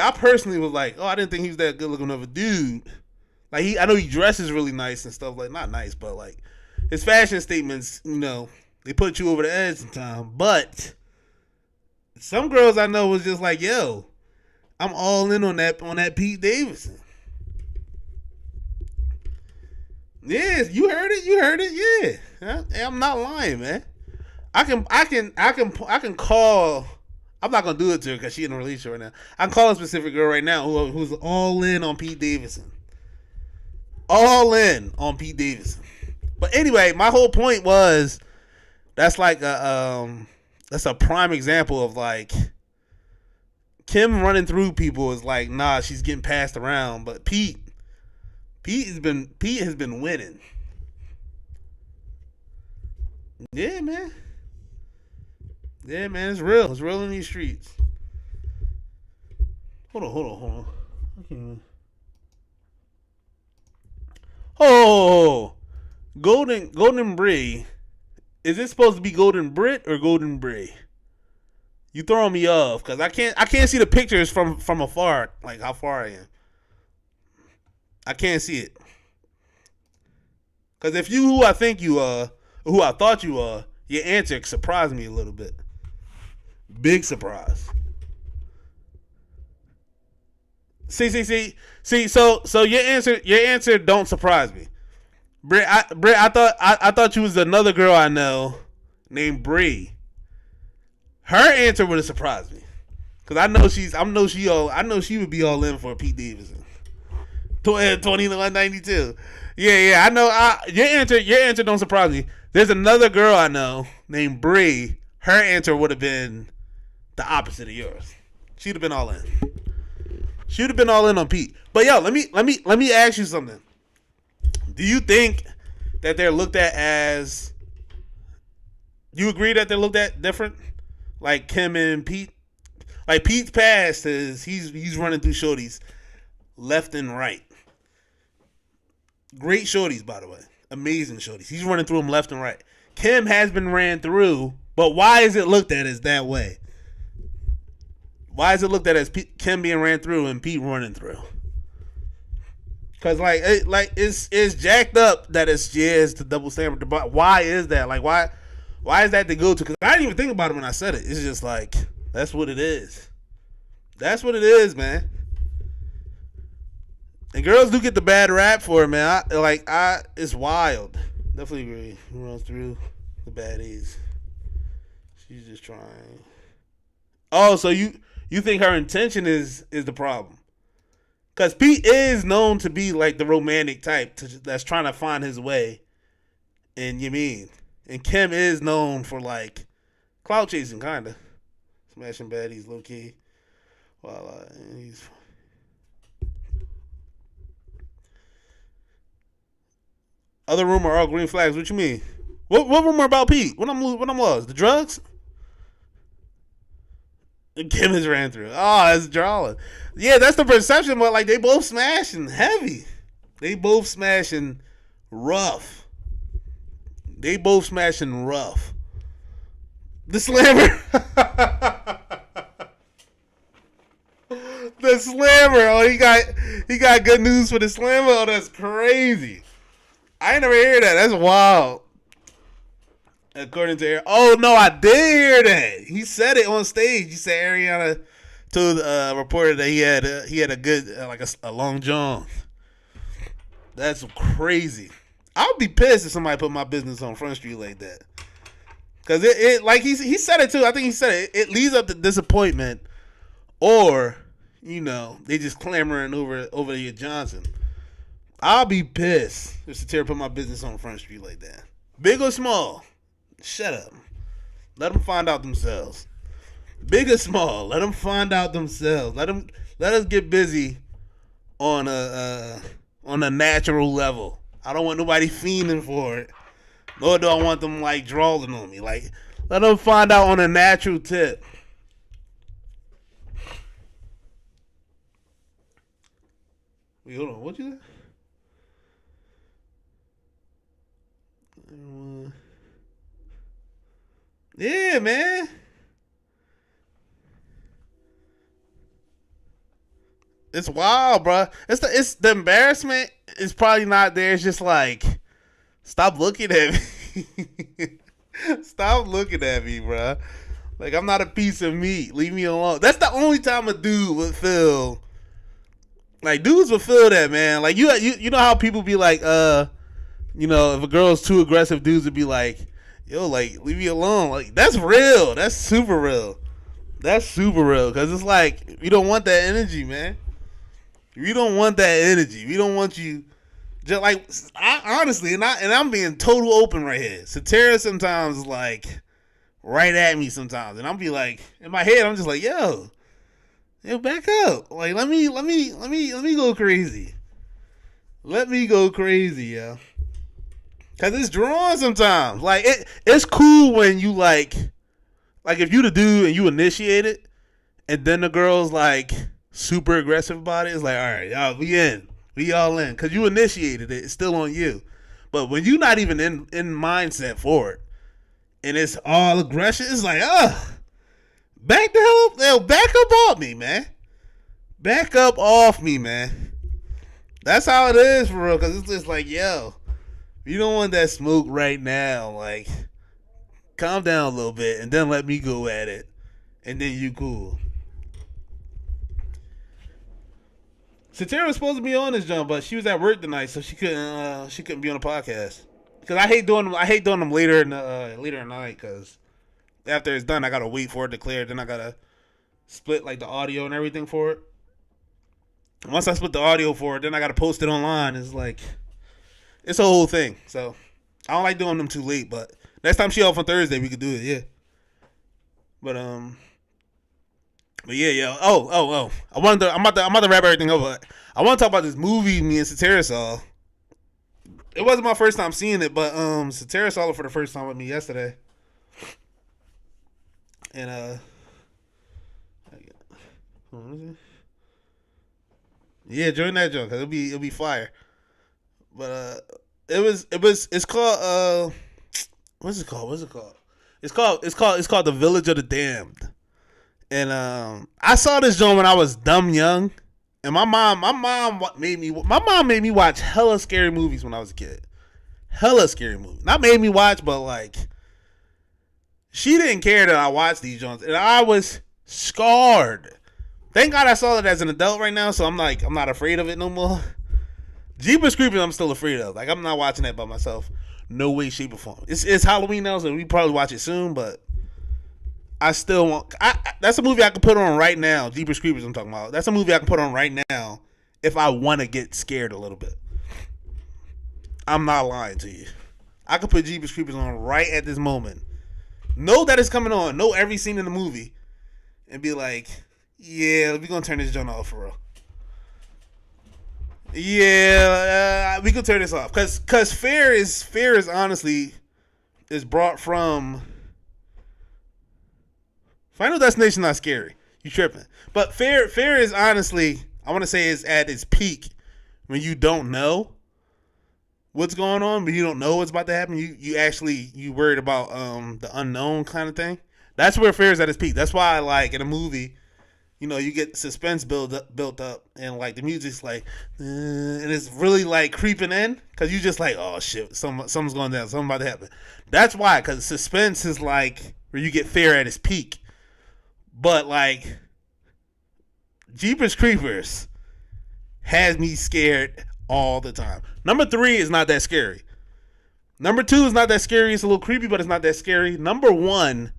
was like, oh, I didn't think he was that good looking of a dude. Like I know he dresses really nice and stuff, like not nice, but like his fashion statements, they put you over the edge sometimes. But some girls I know was just like, yo, I'm all in on that Pete Davidson. Yes, you heard it, yeah. I'm not lying, man. I can call. I'm not gonna do it to her because she's in a relationship right now. I can call a specific girl right now who's all in on Pete Davidson. All in on Pete Davidson. But anyway, my whole point was that's like that's a prime example of like Kim running through people is like, nah, she's getting passed around. But Pete has been winning. Yeah, man. Yeah, man, it's real. It's real in these streets. Hold on. Okay. Oh, Golden Brie. Is it supposed to be Golden Brit or Golden Brie? You throwing me off because I can't see the pictures from afar, like how far I am. I can't see it. Because if you who I think you are, or who I thought you are, your answer surprised me a little bit. Big surprise. See. So your answer don't surprise me. Britt, I thought you was another girl I know named Bree. Her answer would have surprised me, cause I know she would be all in for Pete Davidson. 2192. Yeah. I know. Your answer don't surprise me. There's another girl I know named Bree. Her answer would have been the opposite of yours. She'd have been all in. She'd have been all in on Pete. But yo, let me ask you something. Do you think that they're looked at as? You agree that they're looked at different? Like Kim and Pete. Like Pete's past is he's running through shorties left and right. Great shorties, by the way. Amazing shorties. He's running through them left and right. Kim has been ran through, but why is it looked at as that way? Why is it looked at as Kim being ran through and Pete running through? Because it's jacked up that it's the double standard. But why is that? Like why is that the go-to? Because I didn't even think about it when I said it. It's just like that's what it is. That's what it is, man. And girls do get the bad rap for it, man. It's wild. Definitely agree. He runs through the baddies. She's just trying. Oh, so you think her intention is the problem? Because Pete is known to be like the romantic type that's trying to find his way. And and Kim is known for like clout chasing, kind of smashing baddies low key. While he's. Other rumor, all green flags. What you mean? What rumor about Pete? What I'm lost? The drugs? Kim is ran through. Oh, that's drawing. Yeah, that's the perception, but like they both smashing heavy. They both smashing rough. The slammer. The slammer. Oh, he got good news for the slammer. Oh, that's crazy. I ain't never hear that. That's wild. According to Ariana. Oh, no, I did hear that. He said it on stage. He said Ariana told the reporter that he had a good, a long john. That's crazy. I would be pissed if somebody put my business on Front Street like that. Because it like he said it too. I think he said it. It leads up to disappointment. Or, they just clamoring over your Johnson. I'll be pissed if Satira put my business on Front Street like that. Big or small, shut up. Let them find out themselves. Big or small, let them find out themselves. Let us get busy on a natural level. I don't want nobody fiending for it. Nor do I want them like drawing on me. Like, let them find out on a natural tip. Wait, hold on. What you say? Yeah, man. It's wild, bro. It's the embarrassment is probably not there. It's just like, stop looking at me. Stop looking at me, bro. Like, I'm not a piece of meat. Leave me alone. That's the only time a dude would feel. Like, dudes would feel that, man. Like, you know how people be like, you know, if a girl's too aggressive, dudes would be like, yo, like, leave me alone. Like, that's real. That's super real. That's super real. Because it's like, you don't want that energy, man. We don't want that energy. We don't want you. Just like, honestly, and I'm being total open right here. Satira sometimes is like right at me sometimes, and I'll be like, in my head, I'm just like, yo, back up. Like, let me go crazy. Let me go crazy, yo. Cause it's drawn sometimes. Like, it's cool when you like if you the dude and you initiate it, and then the girl's like super aggressive about it. It's like, all right, y'all, we all in, cause you initiated it. It's still on you. But when you not even in mindset for it, and it's all aggression, it's like, back the hell up, back up off me, man. Back up off me, man. That's how it is for real. Cause it's just like, yo, you don't want that smoke right now. Like, calm down a little bit, and then let me go at it, and then you cool. Satira was supposed to be on this jump, but she was at work tonight, so she couldn't be on the podcast. Cause I hate doing them later in the night, cause after it's done, I gotta wait for it to clear. Then I gotta split like the audio and everything for it. Once I split the audio for it, then I gotta post it online. It's like, it's a whole thing. So I don't like doing them too late. But next time she off on Thursday, we could do it. Yeah. But yeah, yo. Oh. I'm about to wrap everything up. I want to talk about this movie me and Satira saw. It wasn't my first time seeing it, but Satira saw it for the first time with me yesterday. And yeah, join that joke, cause it'll be fire. But it's called what's it called? It's called The Village of the Damned. And I saw this joint when I was dumb young, and my mom made me watch hella scary movies when I was a kid. Hella scary movies. Not made me watch, but like, she didn't care that I watched these joints, and I was scarred. Thank God I saw it as an adult right now, so I'm not afraid of it no more. Jeepers Creepers, I'm still afraid of. Like, I'm not watching that by myself. No way, shape, or form. It's Halloween now, so we probably watch it soon, but I still want. That's a movie I can put on right now. Jeepers Creepers, I'm talking about. That's a movie I can put on right now if I want to get scared a little bit. I'm not lying to you. I could put Jeepers Creepers on right at this moment. Know that it's coming on. Know every scene in the movie, and be like, yeah, we're gonna turn this joint off for real. Yeah, we could turn this off, cause fear is honestly is brought from Final Destination. Not scary, you tripping, but fear is honestly, I want to say, is at its peak when you don't know what's going on, but you don't know what's about to happen. You worried about the unknown kind of thing. That's where fear is at its peak. That's why, like, in a movie, you know, you get suspense built up, and like the music's like, and it's really like creeping in, because you just like, oh shit, something's going down, something about to happen. That's why, because suspense is like where you get fear at its peak. But like, Jeepers Creepers has me scared all the time. Number 3 is not that scary. Number 2 is not that scary. It's a little creepy, but it's not that scary. Number 1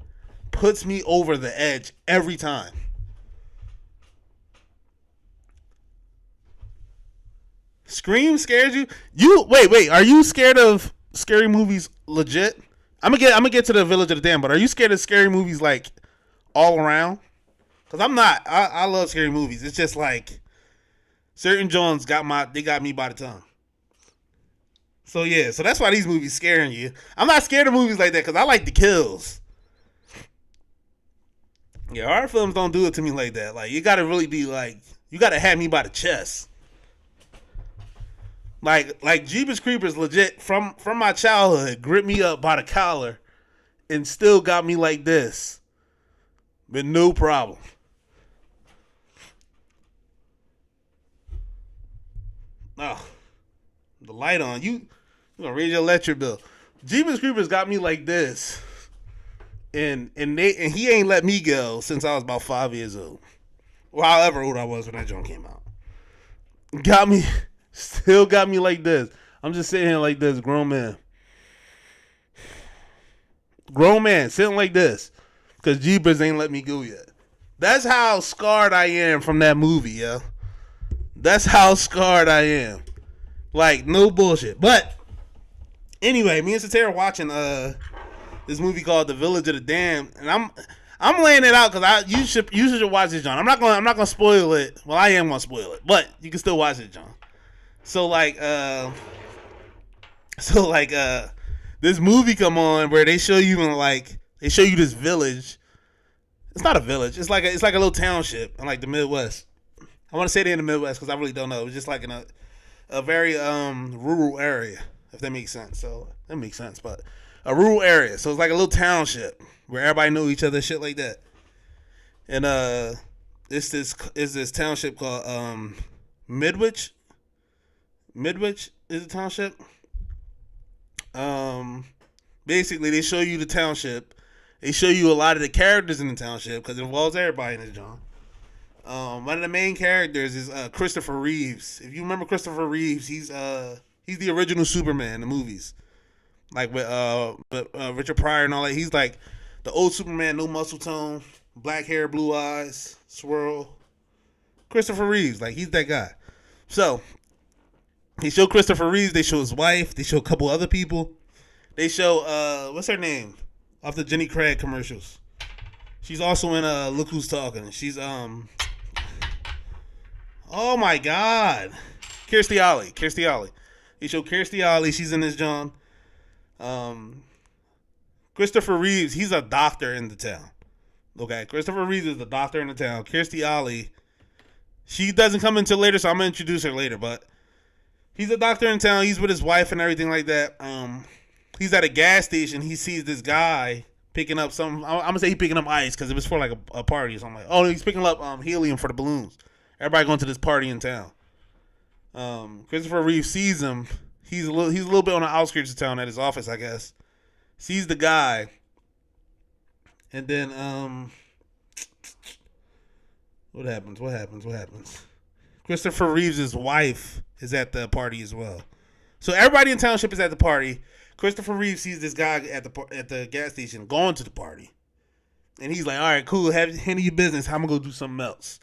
puts me over the edge every time. Scream scares you? You wait. Are you scared of scary movies? Legit? I'm gonna get to the Village of the Damned, but are you scared of scary movies like all around? Cause I'm not. I love scary movies. It's just like certain Jones got me by the tongue. So yeah, so that's why these movies scaring you. I'm not scared of movies like that because I like the kills. Yeah, horror films don't do it to me like that. Like you gotta really be like, you gotta have me by the chest. Like Jeepers Creepers legit from my childhood gripped me up by the collar and still got me like this. With no problem. Oh, the light on. You gonna raise your electric bill. Jeepers Creepers got me like this. And he ain't let me go since I was about 5 years old. Or however old I was when that joint came out. Still got me like this. I'm just sitting here like this, grown man. Grown man, sitting like this. Because Jeepers ain't let me go yet. That's how scarred I am from that movie, yo. That's how scarred I am. Like, no bullshit. But, anyway, me and Satara watching this movie called The Village of the Damned. And I'm laying it out because you should watch this, John. I'm not gonna spoil it. Well, I am gonna spoil it. But you can still watch it, John. So this movie come on where they show you this village. It's not a village. It's like a little township in like the Midwest. I want to say they're in the Midwest because I really don't know. It's just like in a very rural area, if that makes sense. So that makes sense, but a rural area. So it's like a little township where everybody know each other, shit like that. And it's this township called Midwich. Midwich is a township. Basically, they show you the township. They show you a lot of the characters in the township because it involves everybody in this genre. One of the main characters is Christopher Reeves. If you remember Christopher Reeves, he's the original Superman in the movies, like with Richard Pryor and all that. He's like the old Superman, no muscle tone, black hair, blue eyes, swirl. Christopher Reeves, like he's that guy. So they show Christopher Reeves. They show his wife. They show a couple other people. They show what's her name off the Jenny Craig commercials. She's also in Look Who's Talking. She's oh my God, Kirstie Alley. They show Kirstie Alley. She's in this John. Christopher Reeves. He's a doctor in the town. Okay, Christopher Reeves is the doctor in the town. Kirstie Alley. She doesn't come until later, so I'm gonna introduce her later. But he's a doctor in town. He's with his wife and everything like that. He's at a gas station. He sees this guy picking up some. I'm gonna say he's picking up ice because it was for like a party or something. Like, oh, he's picking up helium for the balloons. Everybody going to this party in town. Christopher Reeve sees him. He's a little bit on the outskirts of town at his office, I guess. Sees the guy, and then what happens? Christopher Reeves' wife is at the party as well. So everybody in township is at the party. Christopher Reeves sees this guy at the gas station going to the party. And he's like, all right, cool, handle your business. I'm going to go do something else.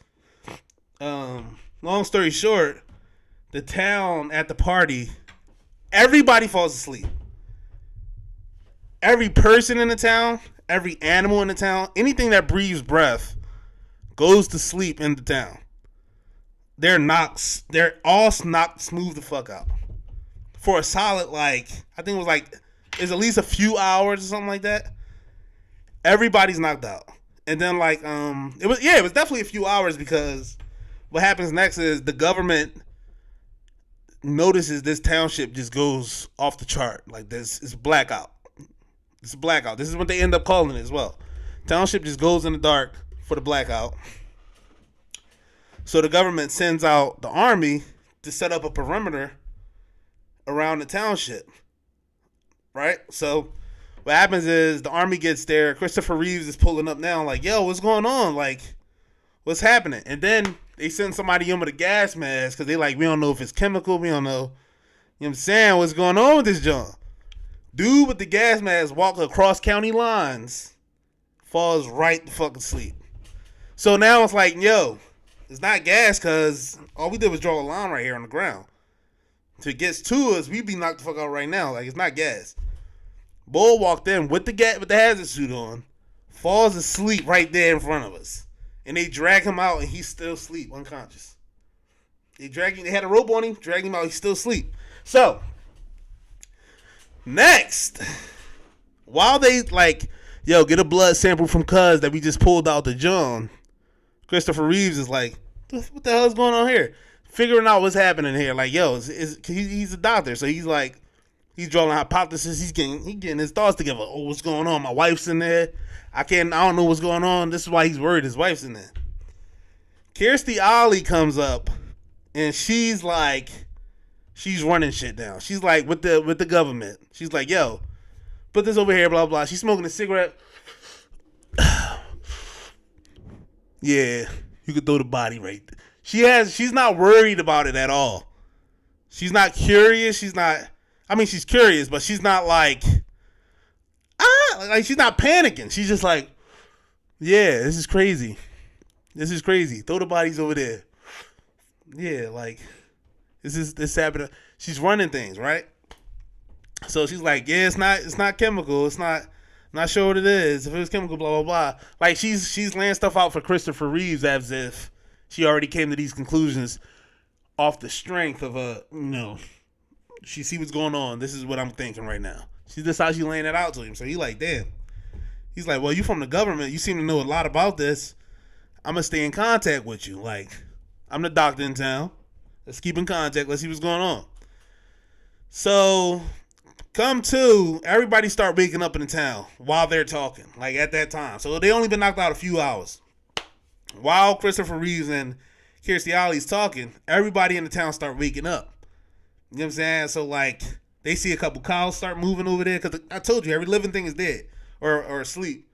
Long story short, the town at the party, everybody falls asleep. Every person in the town, every animal in the town, anything that breathes breath goes to sleep in the town. They're all knocked smooth the fuck out. For a solid, I think it was it's at least a few hours or something like that. Everybody's knocked out. And then it was definitely a few hours because what happens next is the government notices this township just goes off the chart. Like this, it's blackout. It's a blackout. This is what they end up calling it as well. Township just goes in the dark for the blackout. So the government sends out the army to set up a perimeter around the township. Right? So what happens is the army gets there. Christopher Reeves is pulling up now like, yo, what's going on? Like, what's happening? And then they send somebody in with a gas mask because they we don't know if it's chemical. We don't know. You know what I'm saying? What's going on with this junk? Dude with the gas mask walk across county lines, falls right the fucking asleep. So now it's like, yo, it's not gas because all we did was draw a line right here on the ground. If it gets to us, we'd be knocked the fuck out right now. Like, it's not gas. Bull walked in with the hazard suit on, falls asleep right there in front of us. And they drag him out and he's still asleep, unconscious. They had a rope on him, dragged him out, he's still asleep. So, next, while they like, yo, get a blood sample from Cuz that we just pulled out the John, Christopher Reeves is like, what the hell is going on here? Figuring out what's happening here. Like, yo, he's a doctor, so he's like, he's drawing a hypothesis. He's getting his thoughts together. Oh, what's going on? My wife's in there. I don't know what's going on. This is why he's worried his wife's in there. Kirstie Alley comes up, and she's like, she's running shit down. She's like with the government. She's like, yo, put this over here, blah blah. She's smoking a cigarette. Yeah, you could throw the body right there. She's not worried about it at all. She's not curious. She's curious, but she's not like she's not panicking. She's just like, yeah, this is crazy. This is crazy. Throw the bodies over there. Yeah, like, this happened. She's running things, right? So she's like, yeah, it's not chemical. It's not, I'm not sure what it is. If it was chemical, blah, blah, blah. Like, she's laying stuff out for Christopher Reeves as if she already came to these conclusions off the strength of she see what's going on. This is what I'm thinking right now. This how she laying it out to him. So he like, damn. He's like, well, you from the government. You seem to know a lot about this. I'm going to stay in contact with you. Like, I'm the doctor in town. Let's keep in contact. Let's see what's going on. So, everybody start waking up in the town while they're talking. Like, at that time. So, they only been knocked out a few hours. While Christopher Reeves and Kirstie Alley's talking, everybody in the town start waking up. You know what I'm saying? So, like, they see a couple cows start moving over there. Because I told you, every living thing is dead or asleep.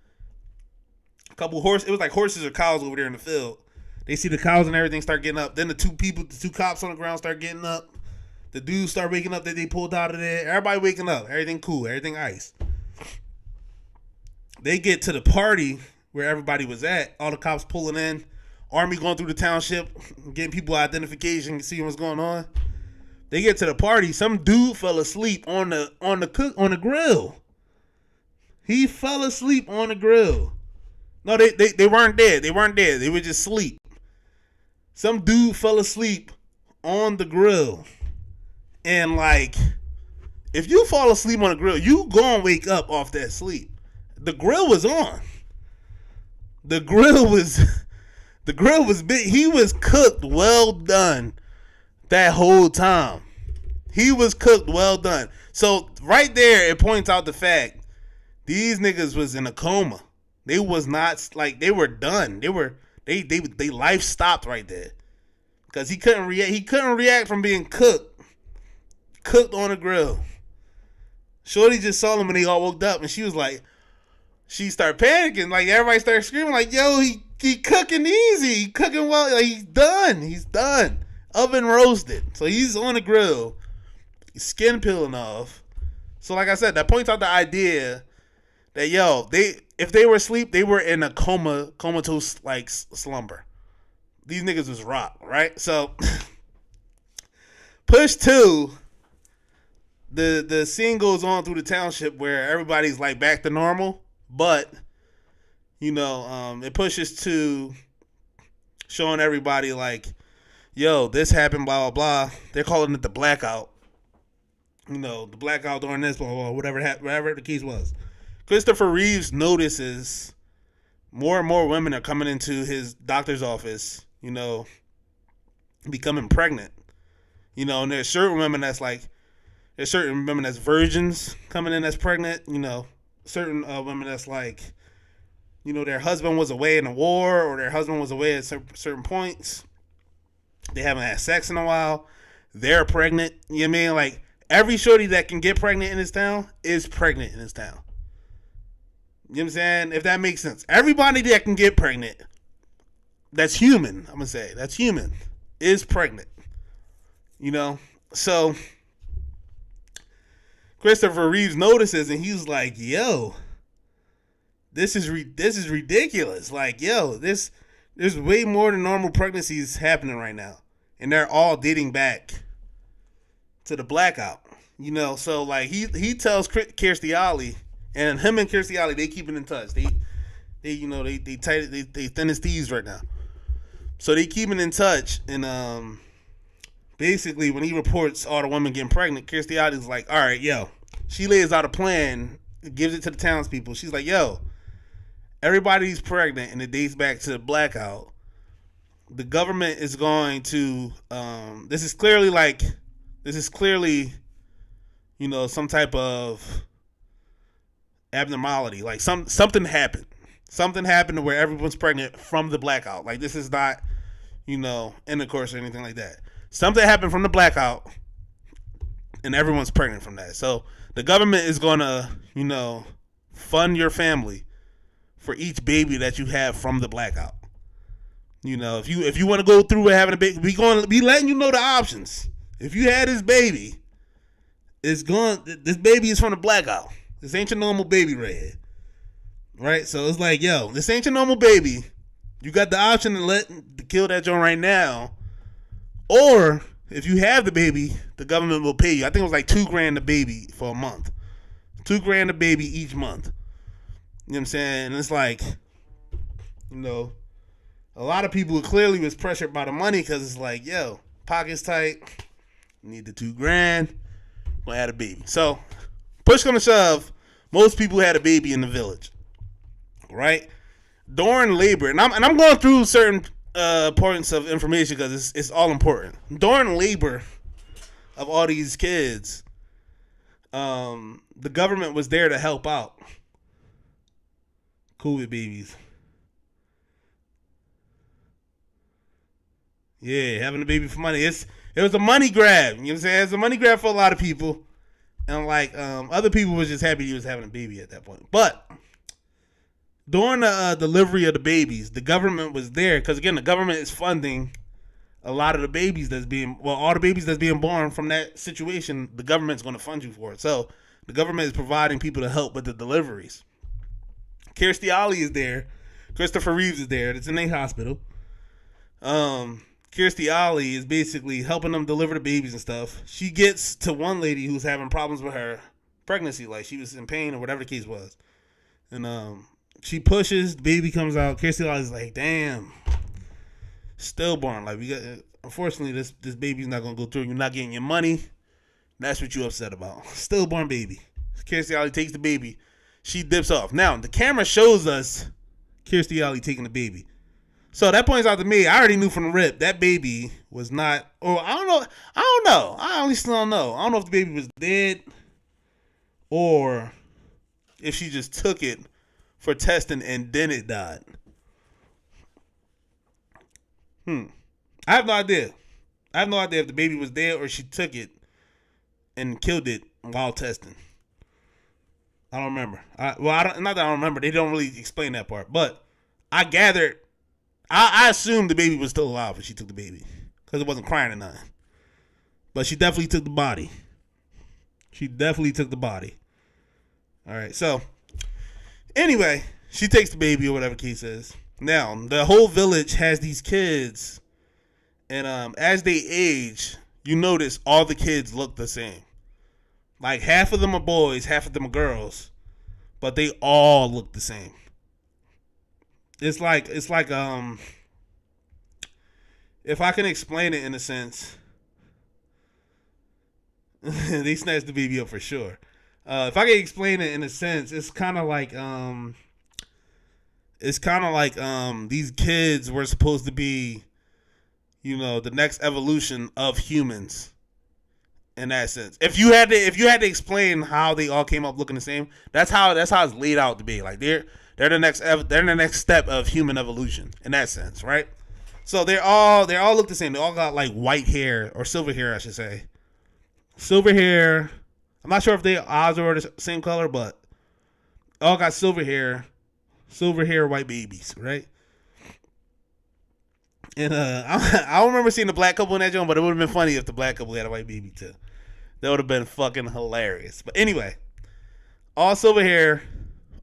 A couple horses. It was like horses or cows over there in the field. They see the cows and everything start getting up. Then the two cops on the ground start getting up. The dudes start waking up that they pulled out of there. Everybody waking up. Everything cool. Everything ice. They get to the party where everybody was at. All the cops pulling in. Army going through the township. Getting people identification. See what's going on. They get to the party. Some dude fell asleep on the grill. He fell asleep on the grill. No, they weren't dead. They weren't dead. They were just asleep. Some dude fell asleep on the grill. And, like, if you fall asleep on a grill, you gonna wake up off that sleep. The grill was on. The grill was big. He was cooked well done that whole time. He was cooked well done. So, right there, it points out the fact these niggas was in a coma. They was not, like, they were done. They life stopped right there. Because he couldn't react. He couldn't react from being cooked on a grill. Shorty just saw him and they all woke up and she was like, she started panicking. Like, everybody started screaming like, yo, he cooking easy. He cooking well. Like, he's done. Oven roasted. So he's on the grill. His skin peeling off. So like I said, that points out the idea that, yo, if they were asleep, they were in a comatose, like, slumber. These niggas was rock, right? So, push 2, the scene goes on through the township where everybody's, like, back to normal. But, it pushes to showing everybody, like, yo, this happened, blah, blah, blah. They're calling it the blackout. The blackout during this, blah, blah, whatever the case was. Christopher Reeves notices more and more women are coming into his doctor's office, becoming pregnant. And there's certain women that's virgins coming in that's pregnant, certain women that's like, their husband was away in the war or their husband was away at certain points. They haven't had sex in a while. They're pregnant. You know what I mean? Like, every shorty that can get pregnant in this town is pregnant in this town. You know what I'm saying? If that makes sense. Everybody that can get pregnant, that's human, I'm going to say. That's human, is pregnant. So, Christopher Reeves notices and he's like, yo, this is ridiculous. Like, yo, there's way more than normal pregnancies happening right now. And they're all dating back to the blackout. You know, so like he tells Kirstie Alley, and him and Kirstie Alley, they keeping in touch. They thin as thieves right now. So they keeping in touch, and basically when he reports all the women getting pregnant, Kirstie Alley's like, all right, yo. She lays out a plan, gives it to the townspeople. She's like, yo, everybody's pregnant, and it dates back to the blackout. The government is going to this is clearly, you know, some type of abnormality. Like something happened. Something happened to where everyone's pregnant from the blackout. Like, this is not, you know, intercourse or anything like that. Something happened from the blackout, and everyone's pregnant from that. So the government is going to, you know, fund your family for each baby that you have from the blackout. You know, if you want to go through with having a baby, we going to be letting you know the options. If you had this baby, this baby is from the blackout. This ain't your normal baby right here. Right? So it's like, yo, this ain't your normal baby. You got the option to kill that joint right now. Or if you have the baby, the government will pay you. I think it was like $2,000 a baby for a month. $2,000 a baby each month. You know what I'm saying? And it's like, you know, a lot of people clearly was pressured by the money, because it's like, yo, pockets tight, need the $2,000, gonna have a baby. So push come to shove, most people had a baby in the village, right? During labor, and I'm going through certain points of information because it's all important. During labor of all these kids, the government was there to help out COVID babies. Yeah, having a baby for money. It was a money grab. You know what I'm saying? It's a money grab for a lot of people. And like other people was just happy he was having a baby at that point. But during the delivery of the babies, the government was there, because again, the government is funding a lot of the babies all the babies that's being born from that situation. The government's going to fund you for it. So the government is providing people to help with the deliveries. Kirstie Alley is there. Christopher Reeves is there. It's in a hospital. Kirstie Alley is basically helping them deliver the babies and stuff. She gets to one lady who's having problems with her pregnancy, like she was in pain or whatever the case was. And she pushes, the baby comes out. Kirstie Alley's like, damn, stillborn. Like, unfortunately, this baby's not gonna go through. You're not getting your money. That's what you're upset about. Stillborn baby. Kirstie Alley takes the baby. She dips off. Now, the camera shows us Kirstie Alley taking the baby. So that points out to me, I already knew from the rip that baby was not, or I don't know. I honestly don't know. I don't know if the baby was dead or if she just took it for testing and then it died. I have no idea. I have no idea if the baby was dead or she took it and killed it while testing. I don't remember. Not that I don't remember. They don't really explain that part. But I gathered, I assumed the baby was still alive when she took the baby, because it wasn't crying or nothing. But she definitely took the body. All right, so anyway, she takes the baby or whatever the case is. Now, the whole village has these kids, and as they age, you notice all the kids look the same. Like, half of them are boys, half of them are girls, but they all look the same. It's like if I can explain it in a sense, they snatched the baby up for sure. If I can explain it in a sense, it's kind of like these kids were supposed to be, you know, the next evolution of humans. In that sense, if you had to explain how they all came up looking the same, that's how it's laid out to be. Like, they're the next step of human evolution in that sense, right? So they all look the same. They all got like white hair, or silver hair, I should say. Silver hair. I'm not sure if their eyes are the same color, but all got silver hair, white babies, right? And I don't remember seeing the black couple in that joint, but it would have been funny if the black couple had a white baby too. That would have been fucking hilarious. But anyway, all silver hair,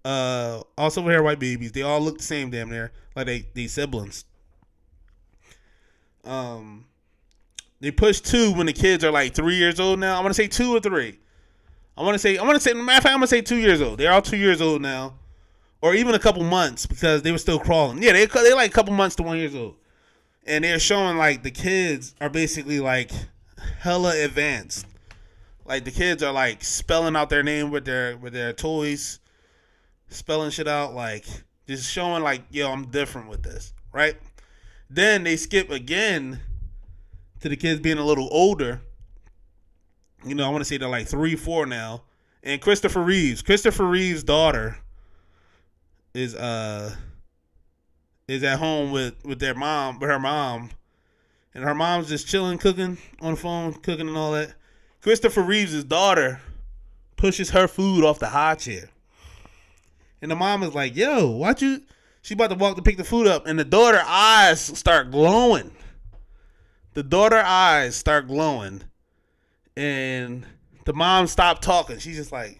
white babies. They all look the same, damn near, like they siblings. Now They pushed 2 when the kids are like 3 years old now. I want to say 2 or 3. I want to say, matter of fact, I'm going to say 2 years old. They're all 2 years old now. Or even a couple months because they were still crawling. Yeah, they're like a couple months to 1 year old. And they're showing like the kids are basically like hella advanced. Like the kids are like spelling out their name with their toys. Spelling shit out, like just showing like, yo, I'm different with this, right? Then they skip again to the kids being a little older. You know, I want to say they're like 3, 4 now. And Christopher Reeve's daughter is at home with her mom, and her mom's just chilling, cooking on the phone, cooking and all that. Christopher Reeve's daughter pushes her food off the high chair. And the mom is like, yo, watch you. She about to walk to pick the food up. And the daughter eyes start glowing. And the mom stopped talking. She's just like,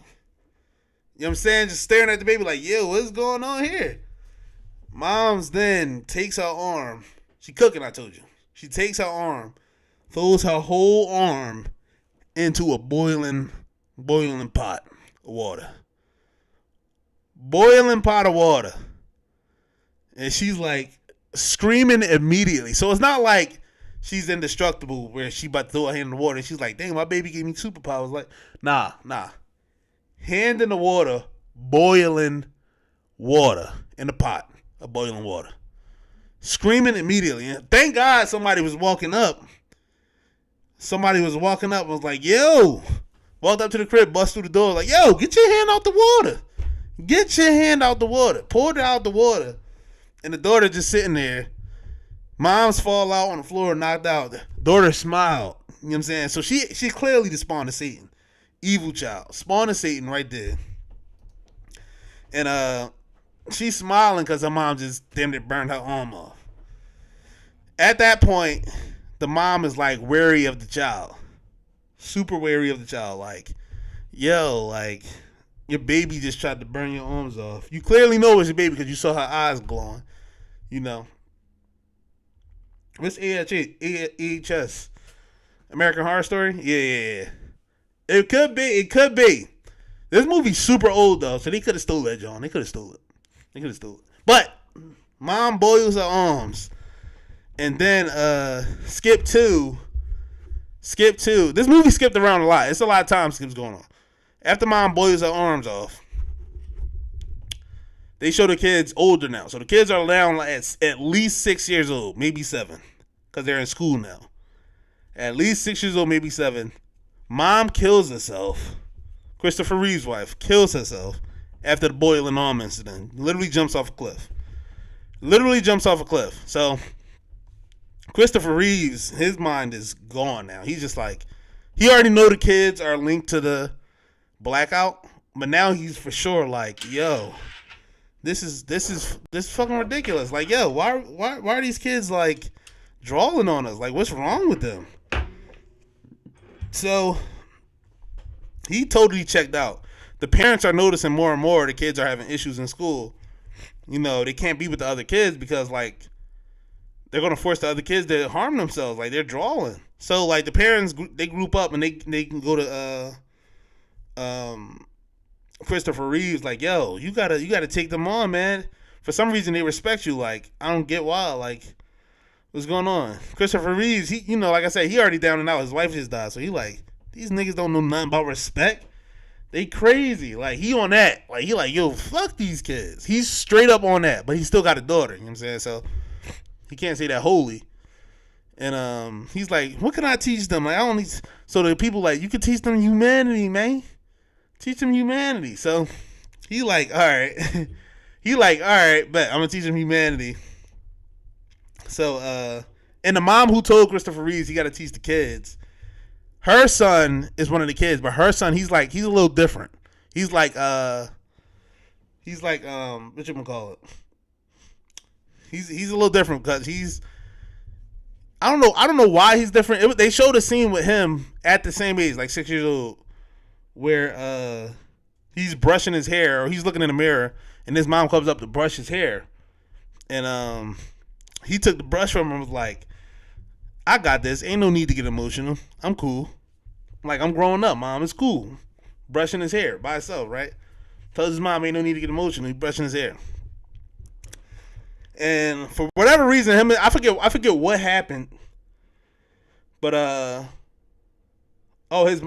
you know what I'm saying? Just staring at the baby like, yo, what's going on here? Mom's then takes her arm. She cooking, I told you. She takes her arm, throws her whole arm into a boiling pot of water. Boiling pot of water. And she's like screaming immediately. So it's not like she's indestructible where she about to throw her hand in the water. She's like, dang, my baby gave me superpowers. Like, nah. Hand in the water, boiling water in the pot of boiling water. Screaming immediately. And thank God somebody was walking up. Somebody was walking up and was like, yo. Walked up to the crib, bust through the door, like, yo, get your hand out the water. Get your hand out the water. Poured it out the water. And the daughter just sitting there. Moms fall out on the floor, knocked out. The daughter smiled. You know what I'm saying? So she clearly the spawn of Satan. Evil child. Spawn of Satan right there. And she's smiling because her mom just damn near burned her arm off. At that point, the mom is like wary of the child. Super wary of the child. Like, yo, like, your baby just tried to burn your arms off. You clearly know it's your baby because you saw her eyes glowing. You know. What's AHS? American Horror Story? Yeah. It could be. This movie's super old though, so they could have stole that, John. They could have stole it. But mom boils her arms. And then skip two. This movie skipped around a lot. It's a lot of time skips going on. After mom boils her arms off, they show the kids older now. So the kids are now at least 6 years old, maybe 7, because they're in school now. At least 6 years old, maybe 7. Mom kills herself. Christopher Reeve's wife kills herself after the boiling arm incident. Literally jumps off a cliff. So Christopher Reeves, his mind is gone now. He's just like, he already know the kids are linked to the blackout, but now he's for sure like, yo, this is fucking ridiculous. Like, yo, why are these kids like drawing on us? Like, what's wrong with them? So he totally checked out. The parents are noticing more and more the kids are having issues in school. You know, they can't be with the other kids because like they're gonna force the other kids to harm themselves. Like, they're drawing. So like the parents, they group up and they can go to Christopher Reeves, like, yo, you gotta take them on, man. For some reason they respect you. Like, I don't get why. Like, what's going on? Christopher Reeves, he, you know, like I said, he already down and out. His wife just died, so he like, these niggas don't know nothing about respect. They crazy. Like, he on that. Like, he like, yo, fuck these kids. He's straight up on that, but he still got a daughter. You know what I'm saying? So he can't say that holy. And he's like, what can I teach them? Like, I don't need. So the people like, you can teach them humanity, man. Teach them humanity. So he like, all right. Bet I'm gonna teach them humanity. So and the mom who told Christopher Reeves he got to teach the kids, her son is one of the kids, but her son, he's a little different. He's like what you gonna call it? He's a little different because he's, I don't know why he's different. They showed a scene with him at the same age, like 6 years old, where he's brushing his hair, or he's looking in the mirror, and his mom comes up to brush his hair, and he took the brush from him and was like, I got this. Ain't no need to get emotional. I'm cool. Like, I'm growing up, mom. It's cool. Brushing his hair by himself, right? Tells his mom ain't no need to get emotional. He's brushing his hair. And for whatever reason, I forget what happened. But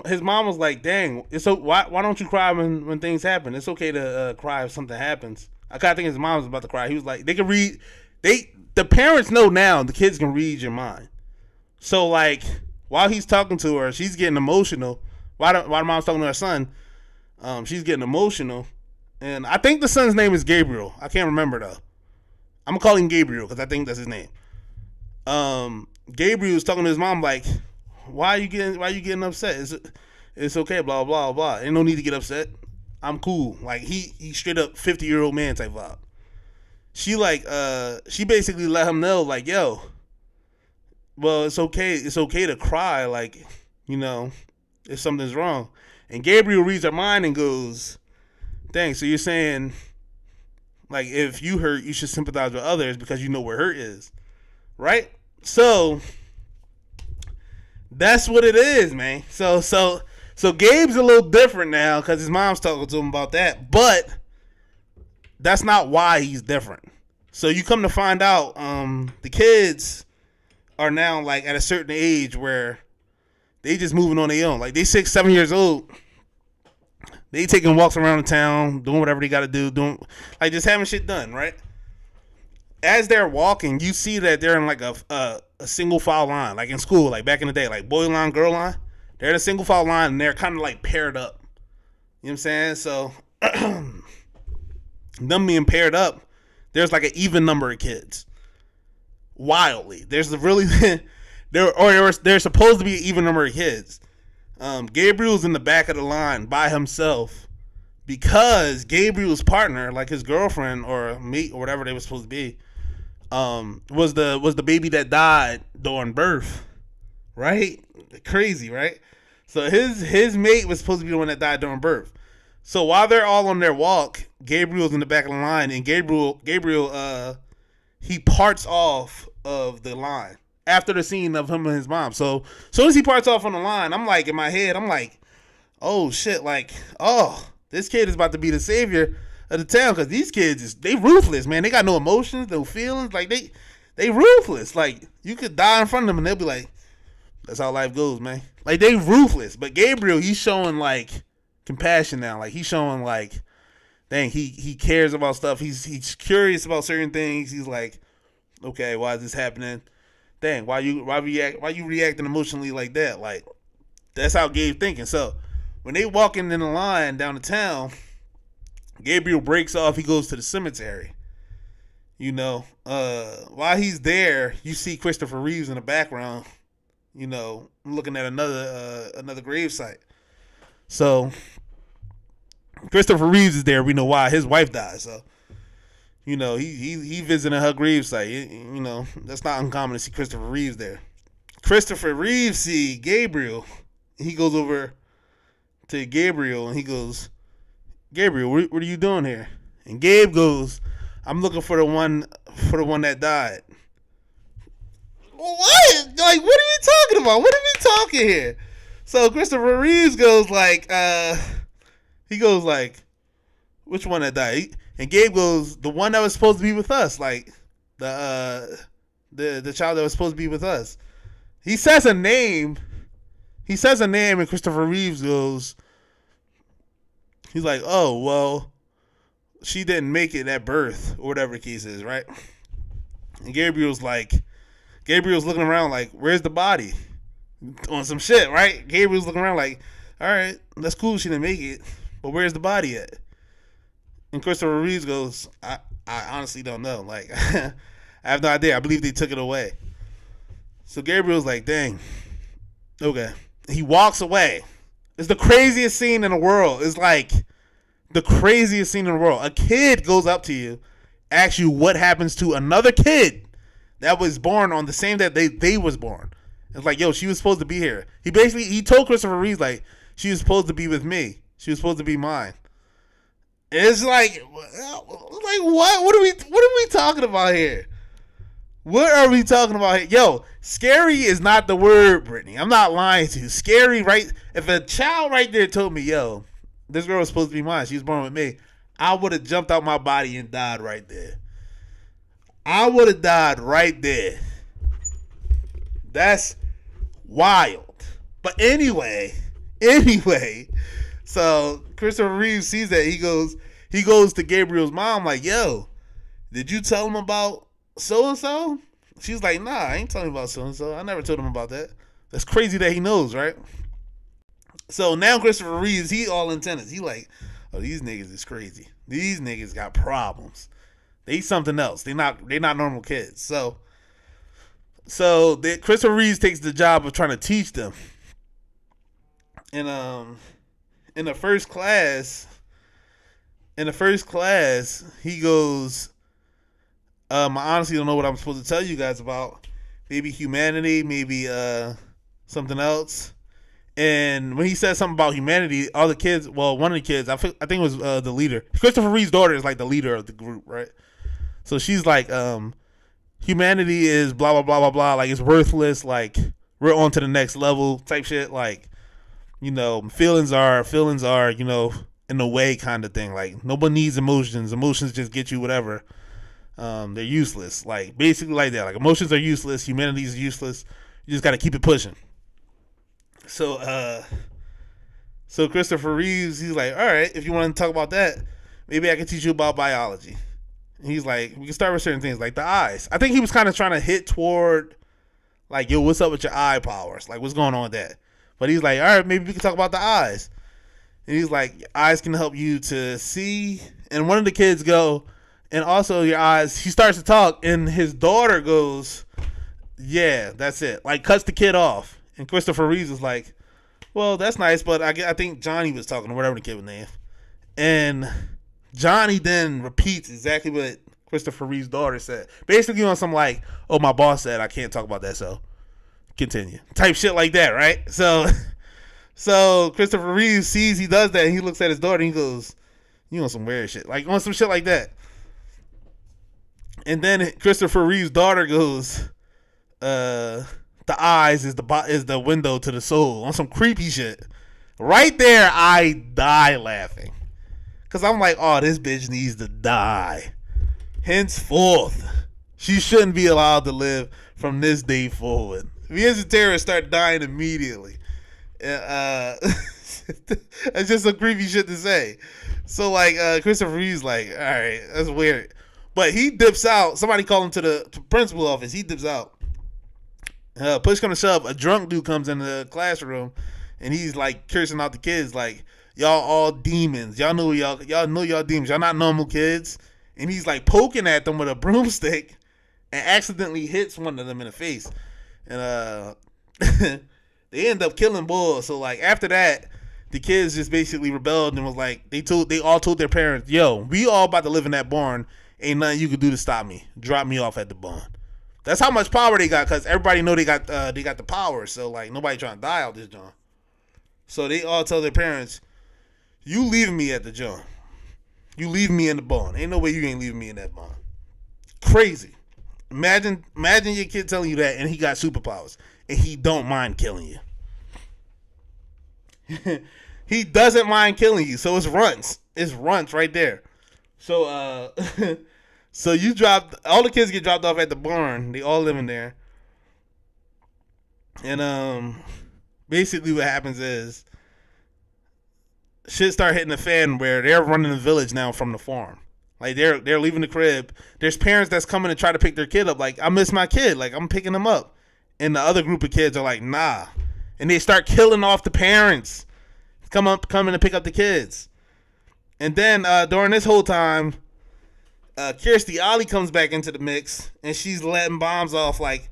his mom was like, "Dang, it's so why don't you cry when things happen? It's okay to cry if something happens." I kind of think his mom was about to cry. He was like, "They can read. The parents know now. The kids can read your mind." So like while he's talking to her, she's getting emotional. While the mom's talking to her son, she's getting emotional, and I think the son's name is Gabriel. I can't remember though. I'm gonna call him Gabriel because I think that's his name. Gabriel's talking to his mom like, why are you getting upset? It's okay, blah blah blah. Ain't no need to get upset. I'm cool. Like he straight up 50-year-old man type vibe. She basically let him know like, yo, well, it's okay to cry, like, if something's wrong. And Gabriel reads her mind and goes, dang, so you're saying like if you hurt, you should sympathize with others because you know where hurt is, right? So that's what it is, man. So Gabe's a little different now because his mom's talking to him about that, but that's not why he's different. So you come to find out, the kids are now like at a certain age where they just moving on their own. Like they 6-7 years old. They taking walks around the town, doing whatever they got to do, doing like just having shit done, right? As they're walking, you see that they're in like a single file line, like in school, like back in the day, like boy line, girl line. They're in a single file line and they're kind of like paired up. You know what I'm saying? So them being paired up, there's like an even number of kids. Wildly, there's supposed to be an even number of kids. Gabriel's in the back of the line by himself because Gabriel's partner, like his girlfriend or mate or whatever they were supposed to be, was the baby that died during birth, right? Crazy, right? So his mate was supposed to be the one that died during birth. So while they're all on their walk, Gabriel's in the back of the line, and Gabriel he parts off of the line after the scene of him and his mom. So soon as he parts off on the line, I'm like, in my head, I'm like, oh shit, like, oh, this kid is about to be the savior of the town because these kids they ruthless, man. They got no emotions, no feelings. Like they ruthless. Like you could die in front of them and they'll be like, that's how life goes, man. Like they ruthless. But Gabriel, he's showing like compassion now. Like he's showing like, dang, he cares about stuff. He's curious about certain things. He's like, okay, why is this happening? Dang, why you reacting emotionally like that? Like that's how Gabe's thinking. So when they walking in the line down the town, Gabriel breaks off. He goes to the cemetery. While he's there, you see Christopher Reeves in the background. Looking at another grave site. So Christopher Reeves is there. We know why. His wife died. So he visiting her grave site. That's not uncommon to see Christopher Reeves there. Christopher Reeves see Gabriel. He goes over to Gabriel and he goes, Gabriel, what are you doing here? And Gabe goes, I'm looking for the one that died. What? Like, what are we talking about? What are we talking here? So Christopher Reeves goes like, he goes like, which one that died? And Gabe goes, the one that was supposed to be with us, like the child that was supposed to be with us. He says a name, and Christopher Reeves goes, he's like, oh well, she didn't make it at birth or whatever the case is, right? And Gabriel's looking around like, where's the body? On some shit, right? Gabriel's looking around like, all right, that's cool, she didn't make it, but where's the body at? And Christopher Reeves goes, I honestly don't know. Like, I have no idea. I believe they took it away. So Gabriel's like, dang. Okay. He walks away. It's the craziest scene in the world. It's like the craziest scene in the world. A kid goes up to you, asks you what happens to another kid that was born on the same day they was born. It's like, yo, she was supposed to be here. He told Christopher Reeves, like, she was supposed to be with me. She was supposed to be mine. It's like what? What are we talking about here? What are we talking about here? Yo, scary is not the word, Brittany. I'm not lying to you. Scary, right? If a child right there told me, yo, this girl was supposed to be mine, she was born with me, I would have jumped out my body and died right there. I would have died right there. That's wild. But anyway, so Christopher Reeve sees that. He goes to Gabriel's mom like, yo, did you tell him about so-and-so? She's like, nah, I ain't telling him about so-and-so. I never told him about that. That's crazy that he knows, right? So now Christopher Reeves, he all intended. He like, oh, these niggas is crazy. These niggas got problems. They something else. They not normal kids. So Christopher Reeves takes the job of trying to teach them. And in the first class, he goes, I honestly don't know what I'm supposed to tell you guys about. Maybe humanity, maybe something else. And when he said something about humanity, all the kids, well, one of the kids, I think it was the leader. Christopher Reeve's daughter is like the leader of the group, right? So she's like, humanity is blah, blah, blah, blah, blah. Like, it's worthless. Like, we're on to the next level type shit. Like, you know, feelings are, you know, in a way kind of thing. Like, nobody needs emotions. Emotions just get you whatever. They're useless. Like, basically like that. Like, emotions are useless. Humanity is useless. You just got to keep it pushing. So Christopher Reeves, he's like, all right, if you want to talk about that, maybe I can teach you about biology. And he's like, we can start with certain things like the eyes. I think he was kind of trying to hit toward like, yo, what's up with your eye powers? Like, what's going on with that? But he's like, all right, maybe we can talk about the eyes. And he's like, eyes can help you to see. And one of the kids go, and also your eyes. He starts to talk, and his daughter goes, yeah, that's it. Like, cuts the kid off. And Christopher Reeves is like, well, that's nice, but I think Johnny was talking, or whatever the kid was named. And Johnny then repeats exactly what Christopher Reeve's daughter said. Basically on some like, oh, my boss said I can't talk about that, so continue. Type shit like that, right? So Christopher Reeves sees he does that, and he looks at his daughter, and he goes, you on some weird shit. Like, on some shit like that. And then Christopher Reeve's daughter goes, the eyes is the window to the soul, on some creepy shit. Right there, I die laughing. Because I'm like, oh, this bitch needs to die. Henceforth, she shouldn't be allowed to live from this day forward. Me as a terrorist start dying immediately. It's just some creepy shit to say. So, like, Christopher Reeve's like, all right, that's weird. But he dips out. Somebody called him to the principal office. He dips out. Push come to shove, a drunk dude comes in the classroom, and he's like cursing out the kids, like, y'all all demons. Y'all know y'all demons. Y'all not normal kids. And he's like poking at them with a broomstick, and accidentally hits one of them in the face. And they end up killing Bull. So like after that, the kids just basically rebelled and was like, they all told their parents, yo, we all about to live in that barn. Ain't nothing you can do to stop me. Drop me off at the barn. That's how much power they got, because everybody know they got the power. So like nobody trying to die out this joint. So they all tell their parents, you leaving me at the joint. You leaving me in the barn. Ain't no way you ain't leaving me in that barn. Crazy. Imagine your kid telling you that, and he got superpowers, and he don't mind killing you. He doesn't mind killing you. So it's runts. It's runts right there. So so you all the kids get dropped off at the barn. They all live in there. And basically what happens is shit start hitting the fan where they're running the village now from the farm. Like they're leaving the crib. There's parents that's coming to try to pick their kid up. Like, I miss my kid. Like, I'm picking them up. And the other group of kids are like, nah. And they start killing off the parents. Coming to pick up the kids. And then during this whole time, Kirstie Alley comes back into the mix, and she's letting bombs off. Like,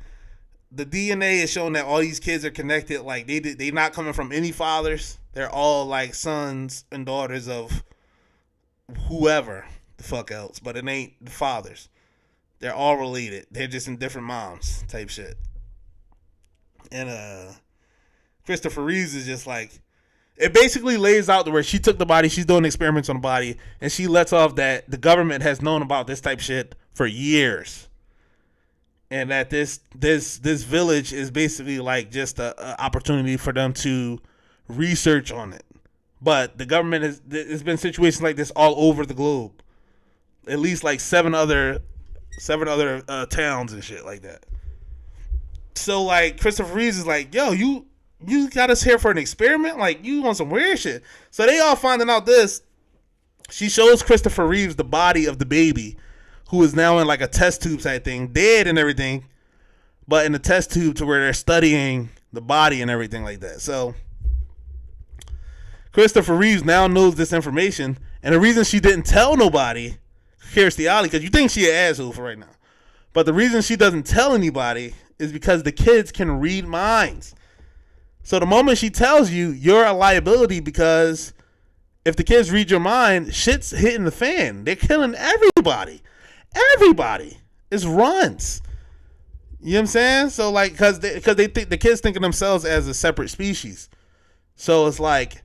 the DNA is showing that all these kids are connected. Like, they not coming from any fathers. They're all like sons and daughters of whoever the fuck else, but it ain't the fathers. They're all related. They're just in different moms type shit. And Christopher Reeves is just like, it basically lays out to where she took the body, she's doing experiments on the body, and she lets off that the government has known about this type shit for years. and that this village is basically like just a opportunity for them to research on it. But the government has, there's been situations like this all over the globe. At least like seven other towns and shit like that. So like Christopher Reeves is like, yo, you got us here for an experiment? Like, you want some weird shit. So they all finding out this. She shows Christopher Reeves the body of the baby, who is now in like a test tube type thing, dead and everything, but in a test tube to where they're studying the body and everything like that. So Christopher Reeves now knows this information, and the reason she didn't tell nobody, Kirstie Alley, because you think she an asshole for right now, but the reason she doesn't tell anybody is because the kids can read minds. So the moment she tells you, you're a liability, because if the kids read your mind, shit's hitting the fan. They're killing everybody. Everybody. It's runs. You know what I'm saying? So like, because they think the kids think of themselves as a separate species. So it's like,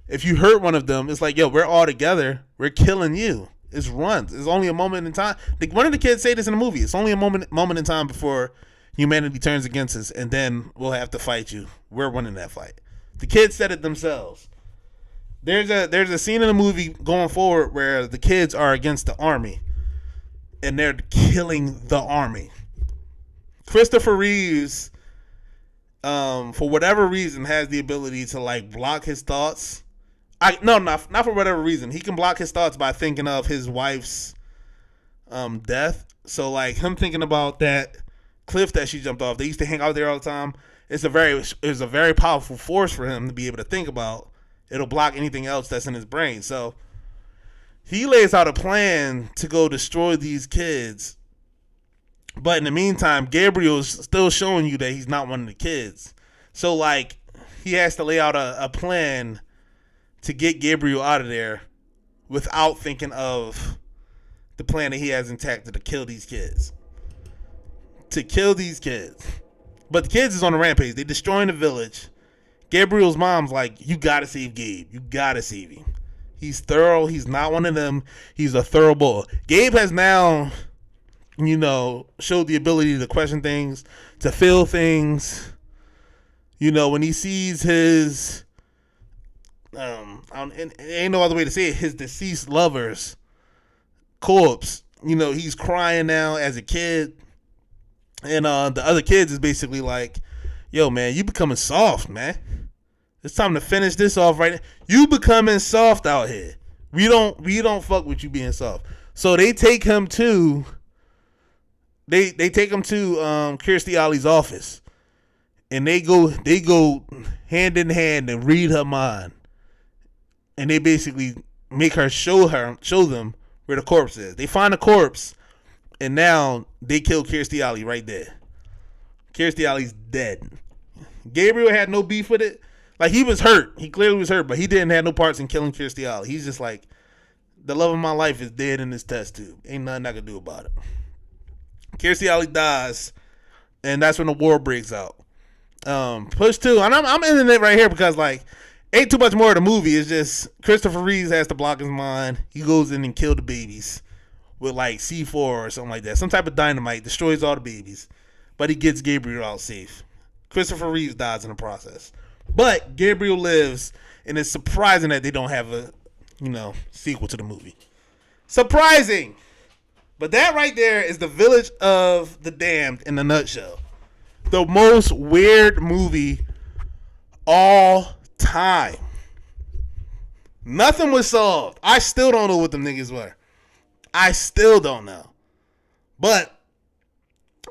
if you hurt one of them, it's like, yo, we're all together. We're killing you. It's runs. It's only a moment in time. One of the kids say this in the movie. It's only a moment in time before humanity turns against us, and then we'll have to fight you. We're winning that fight. The kids said it themselves. There's a scene in the movie going forward where the kids are against the army, and they're killing the army. Christopher Reeves, for whatever reason, has the ability to like block his thoughts. Not for whatever reason. He can block his thoughts by thinking of his wife's death. So like him thinking about that cliff that she jumped off. They used to hang out there all the time. It's a very powerful force for him to be able to think about. It'll block anything else that's in his brain. So he lays out a plan to go destroy these kids. But in the meantime, Gabriel's still showing you that he's not one of the kids. So like he has to lay out a plan to get Gabriel out of there without thinking of the plan that he has intact to kill these kids. To kill these kids. But the kids is on a rampage. They're destroying the village. Gabriel's mom's like, you gotta save Gabe. You gotta save him. He's thorough. He's not one of them. He's a thorough bull. Gabe has now, showed the ability to question things, to feel things. When he sees his, ain't no other way to say it, his deceased lover's corpse, he's crying now as a kid. And the other kids is basically like, yo, man, you becoming soft, man. It's time to finish this off right now. You becoming soft out here. We don't fuck with you being soft. So they take him to Kirstie Alley's office. And they go hand in hand and read her mind. And they basically make her show them where the corpse is. They find the corpse, and now they kill Kirstie Alley right there. Kirstie Alley's dead. Gabriel had no beef with it. Like, he was hurt. He clearly was hurt, but he didn't have no parts in killing Kirstie Alley. He's just like, the love of my life is dead in this test tube. Ain't nothing I can do about it. Kirstie Alley dies, and that's when the war breaks out. Push 2, and I'm ending it right here because, like, ain't too much more of the movie. It's just Christopher Reeves has to block his mind. He goes in and kills the babies with, like, C4 or something like that. Some type of dynamite, destroys all the babies. But he gets Gabriel out safe. Christopher Reeves dies in the process. But Gabriel lives, and it's surprising that they don't have a, sequel to the movie. Surprising! But that right there is the Village of the Damned in a nutshell. The most weird movie all time. Nothing was solved. I still don't know what them niggas were. I still don't know. But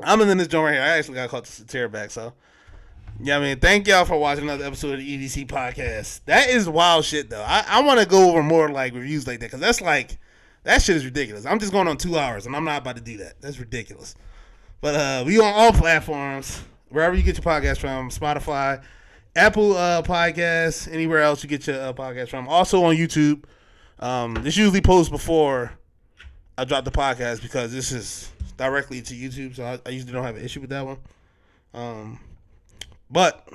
I'm in this joint right here. I actually got caught the tear back, so. Yeah, thank y'all for watching another episode of the EDC podcast. That is wild shit, though. I want to go over more, like, reviews like that, because that's, like, that shit is ridiculous. I'm just going on 2 hours, and I'm not about to do that. That's ridiculous. But we on all platforms, wherever you get your podcast from, Spotify, Apple Podcasts, anywhere else you get your podcast from. Also on YouTube. This usually posts before I drop the podcast because this is directly to YouTube, so I usually don't have an issue with that one. But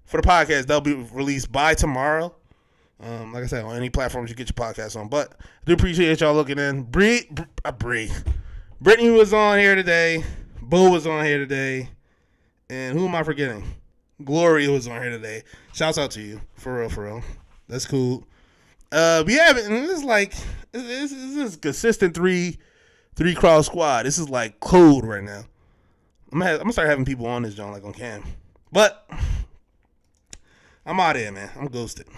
for the podcast, they'll be released by tomorrow. Like I said, on any platforms you get your podcast on. But I do appreciate y'all looking in. Brittany was on here today. Bo was on here today. And who am I forgetting? Glory was on here today. Shouts out to you. For real, for real. That's cool. Yeah, but it's like, this is consistent three crowd squad. This is like code right now. I'm gonna start having people on this joint like on cam. But I'm out of here, man. I'm ghosted.